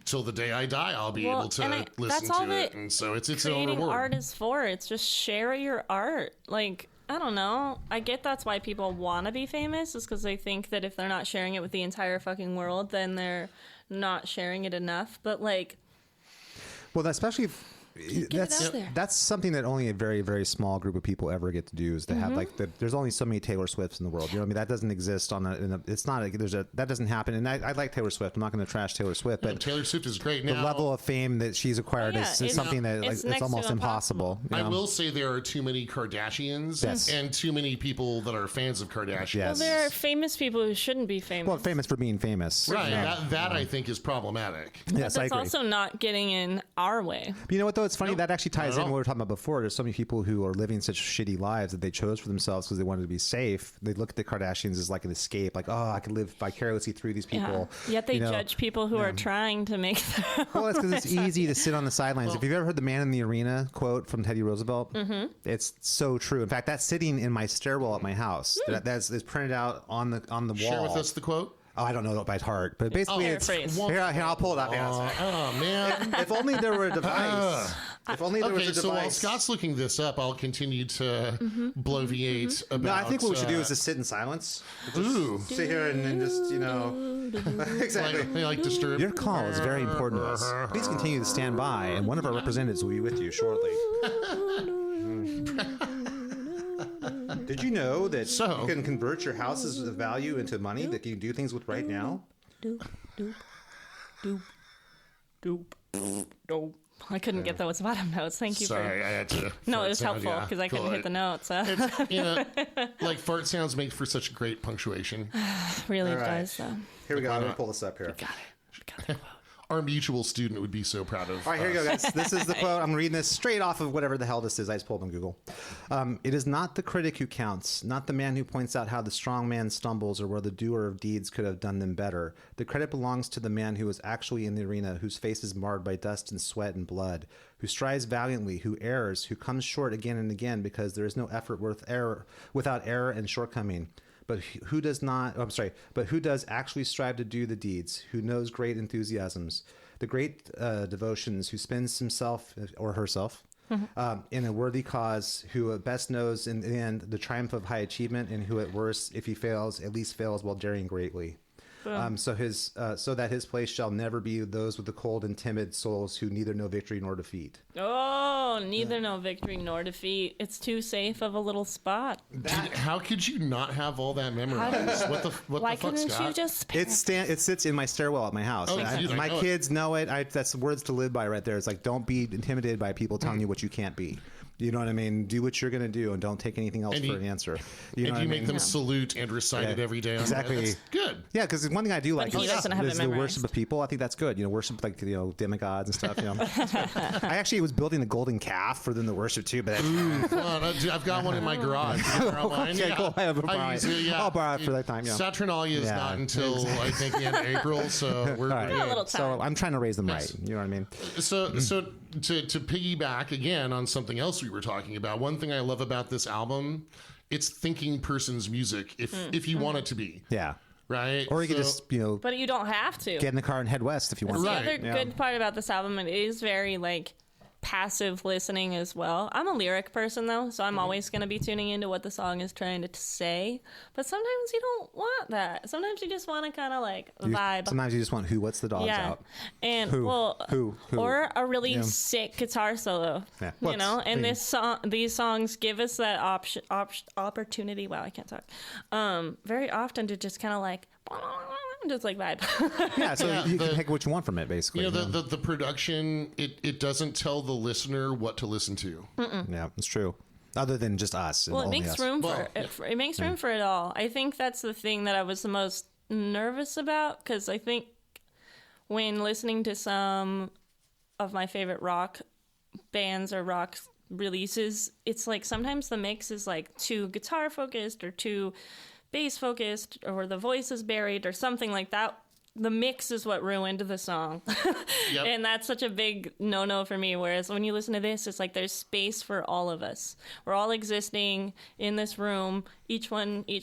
Till the day I die, I'll be Well, able to and that's listen all to it, that and so it's its own Creating reward. art is for. It's just share your art. Like, I don't know. I get that's why people want to be famous, is because they think that if they're not sharing it with the entire fucking world, then they're not sharing it enough. But like, Well, especially it out there. that's something that only a very, very small group of people ever get to do, is to have like there's only so many Taylor Swifts in the world. You know what I mean? That doesn't exist it's not that doesn't happen. And I like Taylor Swift. I'm not going to trash Taylor Swift, but Taylor Swift is great. the Now, level of fame that she's acquired is it's- something that it's it's next almost to impossible. you I know? will say there are too many Kardashians Yes. and too many people that are fans of Kardashians. Yes. well, there are famous people who shouldn't be famous. Well, famous for being famous. Right. Yeah. That I think is problematic. Yes, I That's agree. also not getting in our way. But you know what, though? It's funny. That actually ties in No. what we were talking about before. There's so many people who are living such shitty lives that they chose for themselves because they wanted to be safe. They look at the Kardashians as like an escape. Like, oh, I could live vicariously through these people. Yeah. Yet they you know. judge people who are trying to make them. Well, it's because it's easy to sit on the sidelines. If you've ever heard the "Man in the Arena" quote from Teddy Roosevelt, it's so true. In fact, that's sitting in my stairwell at my house. That's printed out on the wall. Share with us the quote. Oh, I don't know it by heart, but basically it's Paraphrase. here. I'll pull it up. Yeah. Oh man. If only there were a device. If only there Okay, was a so while device. Scott's looking this up, I'll continue to bloviate about. No, I think what we should do is just sit in silence. Ooh. Sit here and then just, exactly. like disturb. Your call is very important to us. Please continue to stand by, and one of our representatives will be with you shortly. Did you know that So- you can convert your house's value into money that you can do things with right now? Doop, doop, doop, doop, doop. I couldn't get those bottom notes. Thank you Sorry, I had to. No, fart it was sound, helpful yeah. because I couldn't Cool. hit the notes. Like fart sounds make for such great punctuation. It really All right. does, though. Here we go. I'm going to pull this up here. Got it. Got the quote. Our mutual student would be so proud of. All right, here you go, guys. This is the quote. I'm reading this straight off of whatever the hell this is. I just pulled on Google. It is not the critic who counts, not the man who points out how the strong man stumbles or where the doer of deeds could have done them better. The credit belongs to the man who is actually in the arena, whose face is marred by dust and sweat and blood, who strives valiantly, who errs, who comes short again and again because there is no effort without error and shortcoming. But who does not? But who does actually strive to do the deeds? Who knows great enthusiasms, the great devotions? Who spends himself or herself in a worthy cause? Who best knows in the end the triumph of high achievement, and who at worst, if he fails, at least fails while daring greatly. So that his place shall never be those with the cold and timid souls who neither know victory nor defeat. Oh, neither know victory nor defeat. It's too safe of a little spot. Dude, how could you not have all that memorized? What Why the fuck, couldn't Scott? you just? It sits in my stairwell at my house. Oh, And dude, I my know it. kids know it. That's words to live by right there. It's like, don't be intimidated by people telling you what you can't be. You know what I mean? Do what you're going to do and don't take anything else for an answer. You know and what you I make mean? them salute and recite it every day. Exactly. That's good. Yeah, because one thing I do like he doesn't have it is the memorized. worship of people. I think that's good. Worship like demigods and stuff. I actually was building the golden calf for them to worship too, but Fun. I've got one in my garage. okay, cool. I'll borrow it for that time. Yeah. Saturnalia is not until I think the end of April, so we're All right. a little time. So I'm trying to raise them right. You know what I mean? So to piggyback again on something else we were talking about, one thing I love about this album, it's thinking person's music if you want it to be. Yeah. Right? Or you could just, But you don't have to. get in the car and head west if you want. That's Right. the other good part about this album. It is very passive listening as well. I'm a lyric person though, so I'm always going to be tuning into what the song is trying to say. But sometimes you don't want that. Sometimes you just want to kind of vibe. Sometimes you just want what's the dogs out? And Who? or a really sick guitar solo. Yeah. And these songs give us that opportunity. Wow, I can't talk. Very often to just kind of just vibe. Yeah, so you can take what you want from it, basically. The production, it doesn't tell the listener what to listen to. Yeah, it's true. Other than just us. Well, it only makes us. room it makes room for it all. I think that's the thing that I was the most nervous about, because I think when listening to some of my favorite rock bands or rock releases, it's sometimes the mix is too guitar focused or too bass focused, or the voice is buried or something like that. The mix is what ruined the song. Yep. And that's such a big no-no for me. Whereas when you listen to this, it's there's space for all of us. We're all existing in this room. Each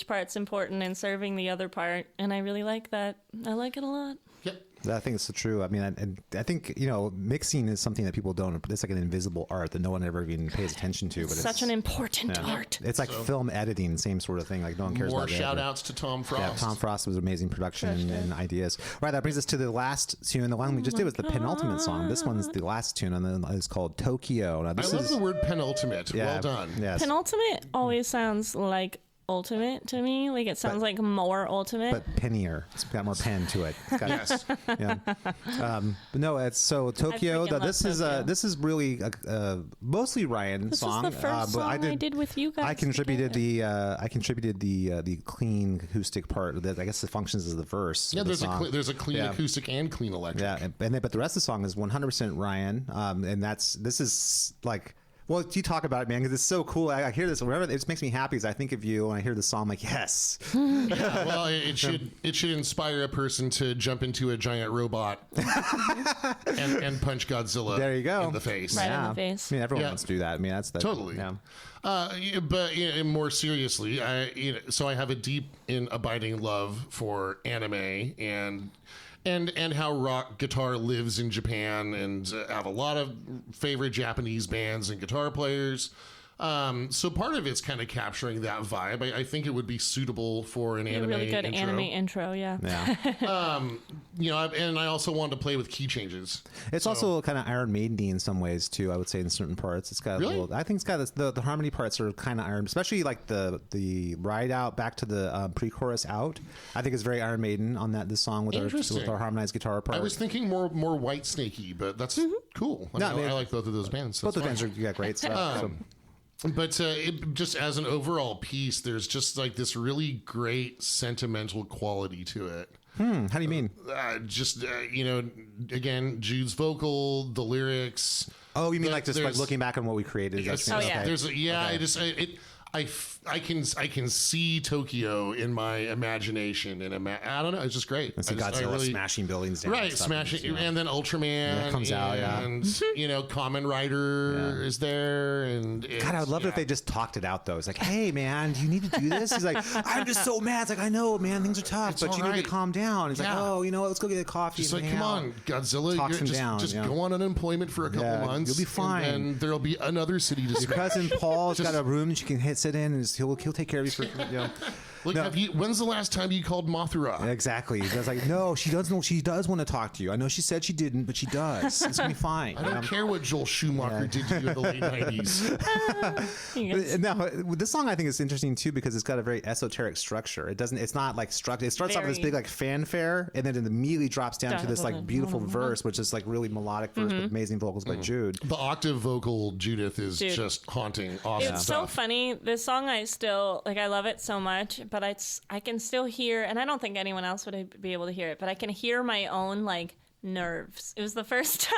part's important and serving the other part. And I really like that. I like it a lot. Yep. I think it's so true. I mean, I think, mixing is something that people don't, it's like an invisible art that no one ever even pays attention to. But Such an important art. It's like film editing, same sort of thing. No one cares More about it. shout outs to Tom Frost. Yeah, Tom Frost was amazing production and ideas. Right, that brings us to the last tune. The one we just did was the penultimate song. This one's the last tune, and then it's called Tokyo. Now, I love the word penultimate. yeah, Well done. Yes. Penultimate always sounds like ultimate to me. It sounds like more ultimate. But pennier. It's got more pen to it. It's got, Yes. Yeah. But no, it's so Tokyo. freaking love This is really mostly Ryan's song. This was the first but song I did with you guys. I contributed the clean acoustic part. That I guess it functions as the verse. Yeah, of the there's song. a clean acoustic and clean electric. Yeah, but the rest of the song is 100% Ryan. And this is well, you talk about it, man, because it's so cool. I hear this whenever. It just makes me happy as I think of you and I hear the song. I'm like, yes. Yeah, well, it should inspire a person to jump into a giant robot and punch Godzilla. There you go. In the face. Right. in the face. I mean, everyone wants to do that. I mean, that's Totally. Yeah. But more seriously, so I have a deep and abiding love for anime and how rock guitar lives in Japan, and have a lot of favorite Japanese bands and guitar players. So part of it's kind of capturing that vibe. I think it would be suitable for an anime really good intro. anime intro, yeah. Yeah. And I also wanted to play with key changes. It's also kind of Iron Maiden-y in some ways too. I would say in certain parts, it's got Really? a little. I think it's got the harmony parts are kind of Iron, especially the ride out back to the pre-chorus out. I think it's very Iron Maiden on this song with our harmonized guitar part. I was thinking more White Snakey, but that's cool. I like both of those bands. So both of it's them got great stuff. So. But it just as an overall piece, there's just this really great sentimental quality to it. How do you mean? Again, Jude's vocal, the lyrics. Oh, you mean just looking back on what we created? Yes, yeah. There's I can see Tokyo in my imagination, and I don't know, it's just great. It's Godzilla smashing buildings down. Right, smashing, and then Ultraman comes out, and Kamen Rider is there, and God, I would love it if they just talked it out though. It's like, hey man, do you need to do this? He's like, I'm just so mad. It's like, I know, man, things are tough, but you need to calm down. He's like, oh, let's go get a coffee. Just come on, Godzilla, just go on unemployment for a couple months. You'll be fine. And there'll be another city to Your smash. cousin Paul's got a room that you can sit in, and he'll take care of you for Look, when's the last time you called Mothra? Exactly. That's like, no, she does know. She does want to talk to you. I know she said she didn't, but she does. It's gonna be fine. I don't care what Joel Schumacher did to you in the late 90s. Now, this song I think is interesting too because it's got a very esoteric structure. It's not like structured. It starts off with this big like fanfare, and then it immediately drops down to this like beautiful verse, which is like really melodic verse with amazing vocals by Jude. The octave vocal Judith is just haunting. Awesome It's stuff. so funny. This song I still like. I love it so much, but I can still hear, and I don't think anyone else would be able to hear it, but I can hear my own like nerves. It was the first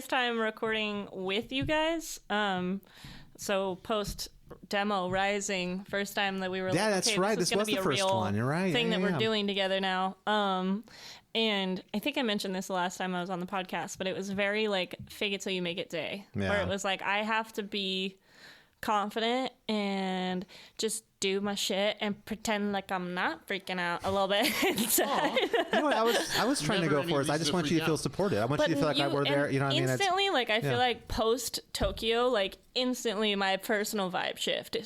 time recording with you guys. So post demo Rising, first time that we were that's right. This was the first one. You're right. Thing that we're doing together now. And I think I mentioned this the last time I was on the podcast, but it was very like fake it till you make it day, where it was like I have to be confident and just do my shit and pretend like I'm not freaking out a little bit inside. You know what I was trying to go for is I just want you to feel supported. I want you to feel like we're there. You know what I mean? Instantly, like I feel like post Tokyo, like instantly my personal vibe shift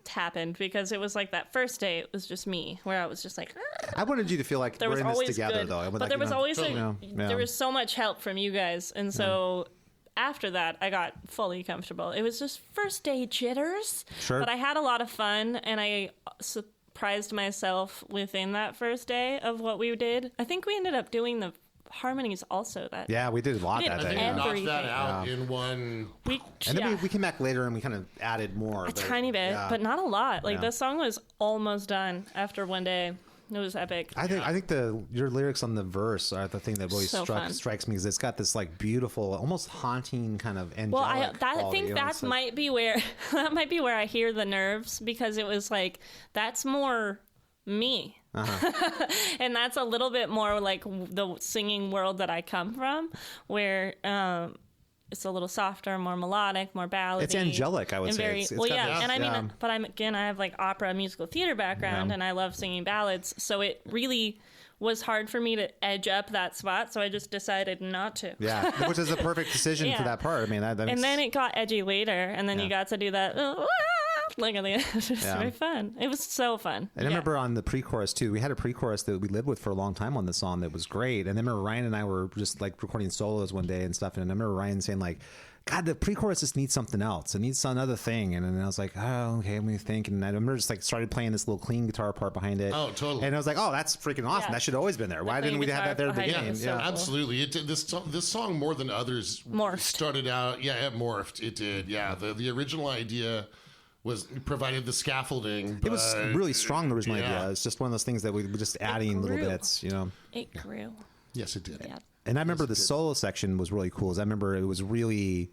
happened because it was like that first day it was just me where I was just like I wanted you to feel like we're in this together though. But there was always there was so much help from you guys, and so after that, I got fully comfortable. It was just first day jitters, but I had a lot of fun, and I surprised myself within that first day of what we did. I think we ended up doing the harmonies also. We did a lot that day. I think we knocked that out in one. And then we came back later and we kind of added more. A tiny bit, but not a lot. Like the song was almost done after one day. It was epic. I think your lyrics on the verse are the thing that really strikes me because it's got this like beautiful, almost haunting kind of angelic quality. I think that might be where I hear the nerves, because it was like that's more me. And that's a little bit more like the singing world that I come from, where it's a little softer, more melodic, more ballady. It's angelic, I would say. And I mean, but I have like opera, musical theater background, and I love singing ballads, so it really was hard for me to edge up that spot, so I just decided not to. Yeah, which is a perfect decision for that part. I mean, and then it got edgy later, and then you got to do that. Like at the end, it was just very fun. It was so fun. And I remember on the pre-chorus too, we had a pre-chorus that we lived with for a long time on the song that was great. And I remember Ryan and I were just like recording solos one day and stuff. And I remember Ryan saying like, God, the pre-chorus just needs something else. It needs some other thing. And then I was like, oh, okay, let me think. And I remember just like started playing this little clean guitar part behind it. Oh, totally. And I was like, oh, that's freaking awesome. That should have always been there. Why didn't we have that there at the beginning? So cool. Absolutely. This song more than others started out. Yeah, it morphed. It did. Yeah. The original idea was provided the scaffolding. It was really strong, the original idea. It's just one of those things that we were just adding little bits, you know. It grew. Yes, it did. Yeah. And I remember the solo section was really cool. I remember it was really...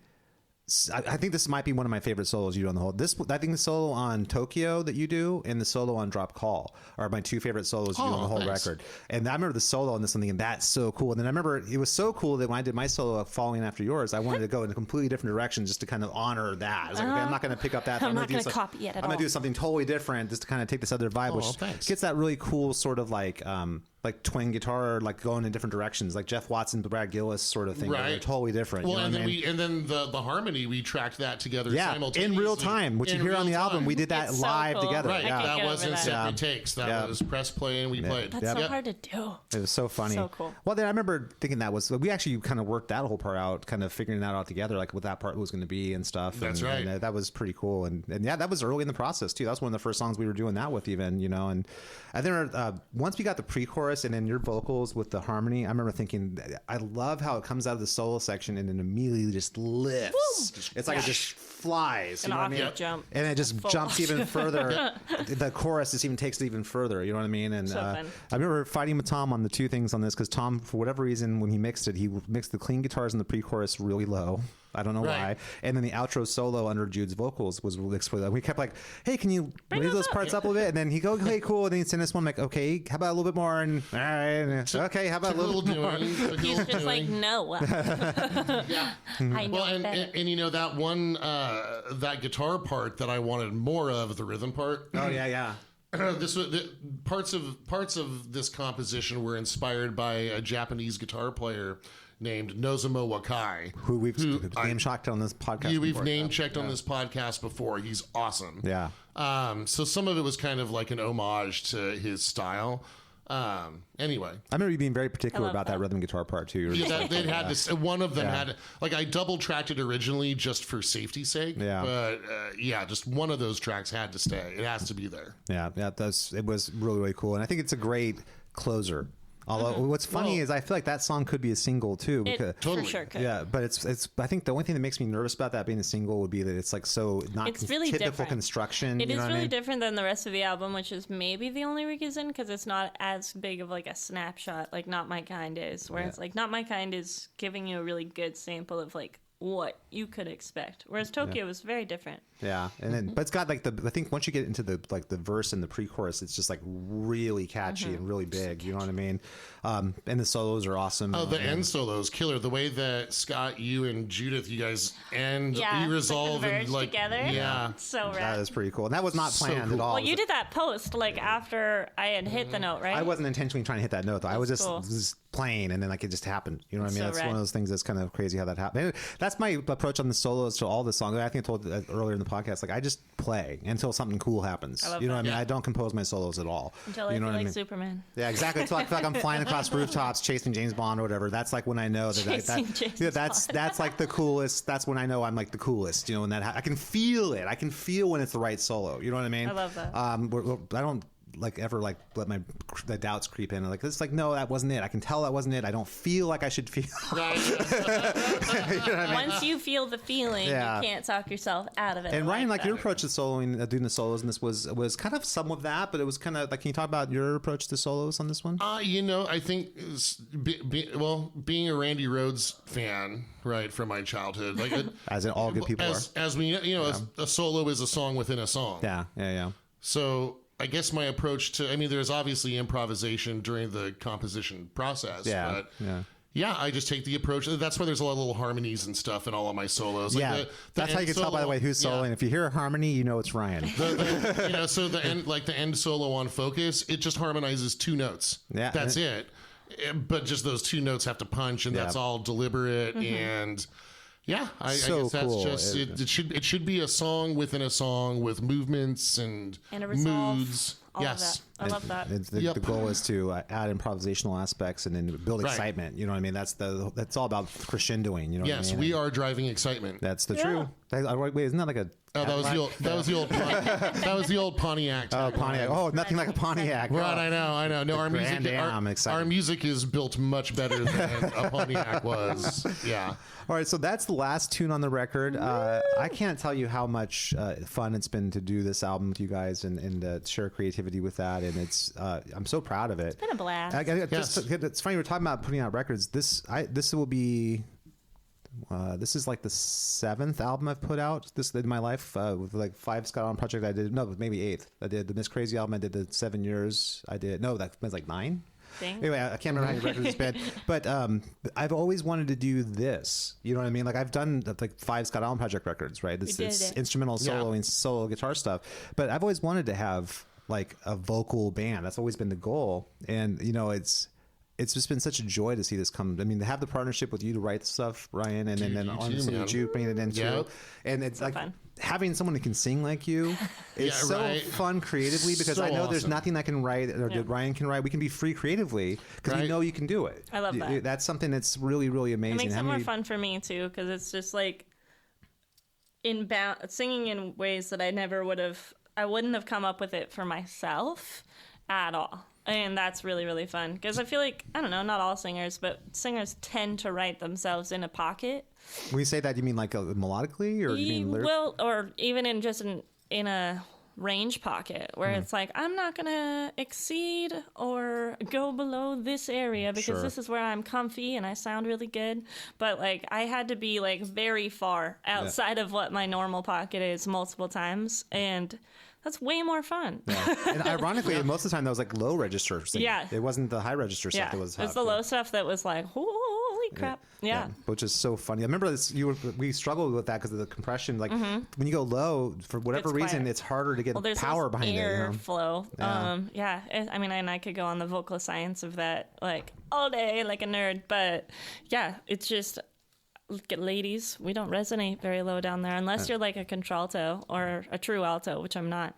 I think this might be one of my favorite solos you do on the whole. I think the solo on Tokyo that you do and the solo on Drop Call are my two favorite solos you do on the whole record. And I remember the solo on this one, and that's so cool. And then I remember it was so cool that when I did my solo following after yours, I wanted to go in a completely different direction just to kind of honor that. I was like, okay, I'm not going to pick up that. I'm not going to copy it at all. I'm going to do something totally different just to kind of take this other vibe, which gets that really cool sort of like twin guitar, like going in different directions, like Jeff Watson, Brad Gillis sort of thing. Right. They're totally different. Well, and then the harmony, we tracked that together simultaneously. In real time, which you hear on the album. We did that live together. Right. That wasn't separate takes. That was press play and we played. That's so hard to do. It was so funny. So cool. Well, then I remember thinking we actually kind of worked that whole part out, kind of figuring that out together, like what that part was going to be and stuff. That's right. And that was pretty cool. And that was early in the process too. That was one of the first songs we were doing that with even, you know. And then once we got the pre-chorus and then your vocals with the harmony, I remember thinking, I love how it comes out of the solo section and then immediately just lifts. Woo! It's like it just flies. You know what I mean? Jump. And it just jumps even further. The chorus just even takes it even further. You know what I mean? And I remember fighting with Tom on the two things on this because Tom, for whatever reason, when he mixed the clean guitars in the pre-chorus really low. I don't know why. And then the outro solo under Jude's vocals was really exploded. We kept like, hey, can you raise those parts up a little bit? And then he'd go, okay, cool. And then he'd send us one like, okay, how about a little bit more? And all right, okay, how about a little bit more? He's just like, no. Yeah. I know. Well, and you know that one that guitar part that I wanted more of, the rhythm part. Oh yeah. Parts of this composition were inspired by a Japanese guitar player named Nozomo Wakai. Who we've name checked on this podcast. We've name checked on this podcast before. He's awesome. Yeah. So some of it was kind of like an homage to his style. Anyway, I remember you being very particular about that rhythm guitar part too. They had to. One of them had like I double tracked it originally just for safety's sake. Yeah. But just one of those tracks had to stay. It has to be there. Yeah. It was really, really cool, and I think it's a great closer. Although what's funny is I feel like that song could be a single too. Because, totally. For sure could. Yeah, but it's. I think the only thing that makes me nervous about that being a single would be that it's like so not It's really typical different. Construction. It you know is what really I mean? different than the rest of the album, which is maybe the only reason, because it's not as big of like a snapshot like Not My Kind is, where it's like Not My Kind is giving you a really good sample of like what you could expect, whereas Tokyo was very different. Yeah, and then but it's got like I think once you get into the like the verse and the pre-chorus, it's just like really catchy and really big. You know what I mean? And the solos are awesome. Oh, the end solos, killer. The way that Scott, you and Judith, you guys you resolve and like together. Yeah, So rad. That is pretty cool, and that was not planned at all. Well, you did that post like after I had hit the note, right? I wasn't intentionally trying to hit that note though. I was cool. just playing, and then like it just happened. You know what I mean? So That's rad. one of those things that's kind of crazy how that happened. And that's my approach on the solos to all the songs. I think I told that earlier in the podcast. Like I just play until something cool happens. I love you know that. what I mean? Yeah. I don't compose my solos at all. Until I you know feel what like I mean? Superman. Yeah, exactly. It's like I'm flying across rooftops, chasing James Bond or whatever. That's like when I know that's like the coolest. That's when I know I'm like the coolest. You know, when I can feel it. I can feel when it's the right solo. You know what I mean? I love that. I don't like ever like let the doubts creep in. Like it's like no, that wasn't it. I can tell that wasn't it. I don't feel like I should feel. You know what I mean? Once you feel the feeling, Yeah. you can't talk yourself out of it. And Ryan, like that. your approach to soloing, doing the solos in this was kind of some of that, but it was kind of like, can you talk about your approach to solos on this one? I think being a Randy Rhoads fan, right, from my childhood, like As in all good people as we a solo is a song within a song. Yeah. So I guess my approach to, there's obviously improvisation during the composition process. Yeah. But I just take the approach. That's why there's a lot of little harmonies and stuff in all of my solos. Like Yeah, that's how you can tell, by the way, who's soloing. If you hear a harmony, you know it's Ryan. So the end solo on Focus, it just harmonizes two notes. Yeah. That's it. But just those two notes have to punch, and that's all deliberate. And I guess that's cool. just it should be a song within a song with movements and a resolve. moods. All Yes. of that. I love that. The goal is to add improvisational aspects and then build excitement. You know what I mean? That's all about crescendoing. You know Yes, what I mean? we are driving excitement. That's the true. Wait, isn't that like a? Oh, that was the old Pontiac. Oh, Pontiac. Oh, nothing like a Pontiac. Right, I know. No, our Grand music, Am, our music is built much better than a Pontiac was. Yeah. All right, so that's the last tune on the record. I can't tell you how much fun it's been to do this album with you guys and share creativity with that, and it's I'm so proud of it. It's been a blast. It's funny we're talking about putting out records. This will be. This is like the 7th album I've put out this in my life with like 5 Scott on project I did. No, maybe 8th. I did the Miss Crazy album. I did the 7 years. That was like 9. Dang. Anyway, I can't remember how many records it's been, but I've always wanted to do this. You know what I mean? Like I've done like 5 Scott Allen project records, right? It's instrumental soloing, solo guitar stuff. But I've always wanted to have like a vocal band. That's always been the goal. And it's just been such a joy to see this come. I mean, to have the partnership with you to write stuff, Ryan, and then honestly with you bringing it in too. And it's like fun. having someone who can sing like you is fun creatively, because I know there's nothing I can write or that Ryan can write. We can be free creatively because we know you can do it. I love that. That's something that's really, really amazing. It makes it more fun for me too, because it's just like singing in ways that I wouldn't have come up with it for myself at all. And that's really, really fun. Because I feel like, I don't know, not all singers, but singers tend to write themselves in a pocket. When you say that, you mean like melodically? Or you mean lyrically? Well, or even in a range pocket where it's like, I'm not going to exceed or go below this area because this is where I'm comfy and I sound really good. But like I had to be like very far outside of what my normal pocket is multiple times. And that's way more fun. Yeah. And ironically, most of the time that was like low register singing. Yeah. It wasn't the high register stuff that was It's the low stuff that was like, holy Holy crap! Yeah. Which is so funny. I remember this. We struggled with that because of the compression. Like when you go low, for whatever reason, it's harder to get power behind air it. Flow. Yeah. I mean, and I could go on the vocal science of that like all day, like a nerd. But yeah, it's just. Ladies, we don't resonate very low down there unless you're like a contralto or a true alto, which I'm not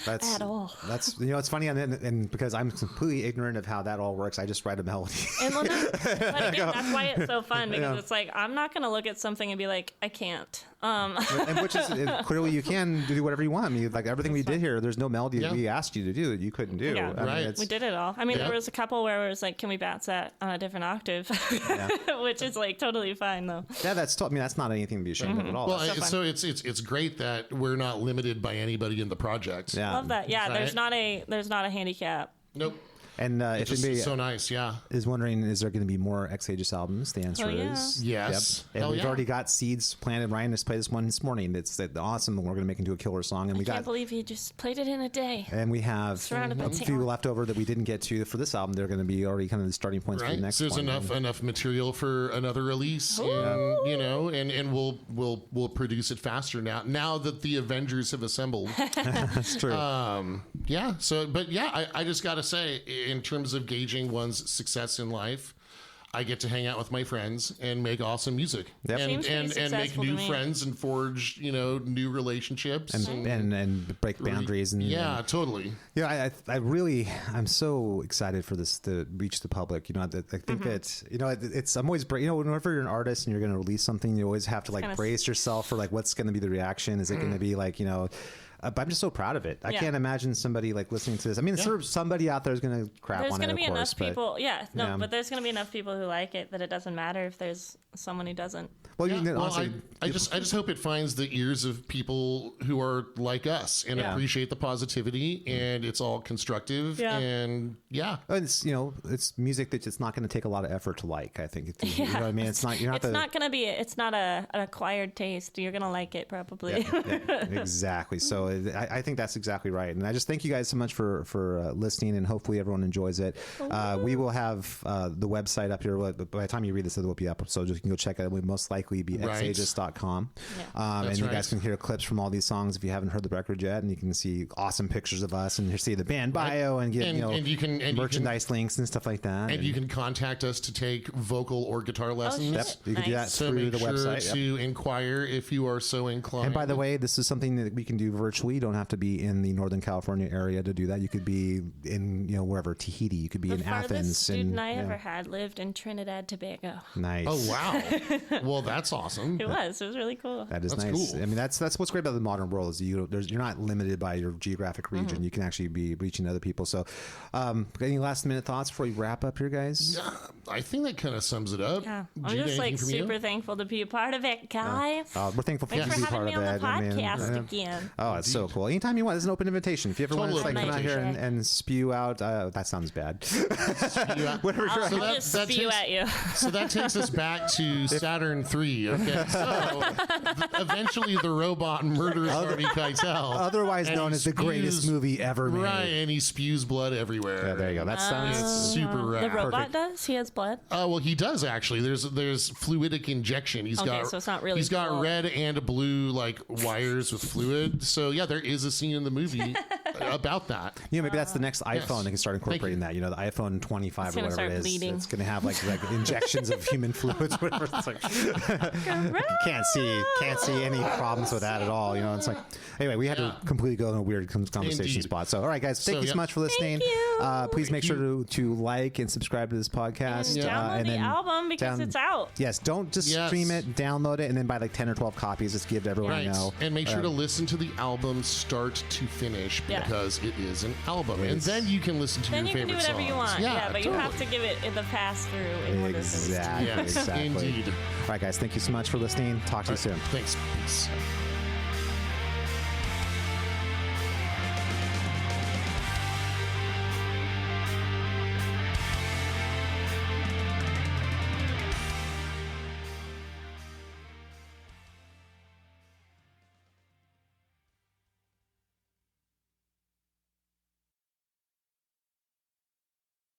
at all. That's it's funny, and because I'm completely ignorant of how that all works, I just write a melody. And but again, that's why it's so fun because it's like I'm not gonna look at something and be like, I can't. And which is clearly you can do whatever you want. I mean, like everything we did here, there's no melody that we asked you to do that you couldn't do. Yeah, right. We did it all. I mean, there was a couple where it was like, can we bounce that on a different octave, which is like totally fine though. Yeah, that's not anything to be ashamed of at all. Well, so it's great that we're not limited by anybody in the project. Yeah, love that. Yeah, right? there's not a handicap. Nope. And if anybody so nice, is wondering, is there going to be more Aegis albums? The answer is yes. Yep. And we've already got seeds planted. Ryan just played this one this morning. It's awesome. We're going to make into a killer song. And I can't believe he just played it in a day. And we have a few left over that we didn't get to for this album. They're going to be already kind of the starting points for the next one. There's enough material for another release, and we'll produce it faster now that the Avengers have assembled. That's true. I just got to say, in terms of gauging one's success in life, I get to hang out with my friends and make awesome music and make new friends and forge new relationships and break boundaries and totally. Yeah, I'm so excited for this to reach the public. I think that I'm always whenever you're an artist and you're going to release something, you always have to brace yourself for what's going to be the reaction. Is it going to be but I'm just so proud of it. I can't imagine somebody listening to this. I mean, somebody out there is going to crap on it. There's going to be enough people. But there's going to be enough people who like it that it doesn't matter if there's someone who doesn't. Well, I just hope it finds the ears of people who are like us and appreciate the positivity, and it's all constructive. And it's music that it's not going to take a lot of effort to like. I think you know what I mean. It's not. It's not an acquired taste. You're going to like it probably. Exactly. So I think that's exactly right. And I just thank you guys so much for listening, and hopefully everyone enjoys it. We will have the website up here. By the time you read this, it will be up. So you can go check it out. It will most likely be Aegis.com. And you guys can hear clips from all these songs if you haven't heard the record yet. And you can see awesome pictures of us and see the band bio and get merchandise links and stuff like that. And you can contact us to take vocal or guitar lessons. Yep. You can do that through the website. So to inquire if you are so inclined. And by the way, this is something that we can do virtually. You don't have to be in the Northern California area to do that. You could be in wherever, Tahiti. You could be in Athens. The farthest student I ever had lived in Trinidad, Tobago. Nice. Oh wow. Well, that's awesome. It was really cool. That's nice. Cool. I mean, that's what's great about the modern world is you're not limited by your geographic region. You can actually be reaching other people. So, any last minute thoughts before we wrap up here, guys? I think that kind of sums it up. Yeah, I'm just super thankful to be a part of it, guys. We're thankful for you to be part of it. Thanks for having me on the podcast again. Oh, it's so cool. Anytime you want, it's an open invitation. If you ever want to come out here and spew out, that sounds bad. Whatever. I'll just spew at you. So that takes us back to Saturn 3. Okay, so eventually the robot murders Harvey Keitel, otherwise known as the greatest movie ever made. Right, and he spews blood everywhere. Yeah, there you go. That sounds super rad. The robot does? He has blood? Well, he does actually. There's fluidic injection. So it's not really. He's got red and blue wires with fluid. So yeah, there is a scene in the movie about that. Maybe that's the next iPhone. They can start incorporating that. The iPhone 25 or whatever it is. Bleeding. It's going to have like injections of human fluids. Whatever. It's like can't see any problems with that at all. It's like anyway. We had to completely go in a weird conversation spot. So all right, guys, thank you so much for listening. Please make sure to like and subscribe to this podcast. And download the album because it's out. Yes, don't just stream it, download it, and then buy 10 or 12 copies. Just give to everyone I know. And make sure to listen to the album start to finish because it is an album, and then you can listen to your favorite songs. Then you can do whatever you want. Yeah, but you have to give it the pass through in order to listen. Exactly. Yes, indeed. All right, guys, thank you so much for listening. Talk to you soon. Thanks. Peace.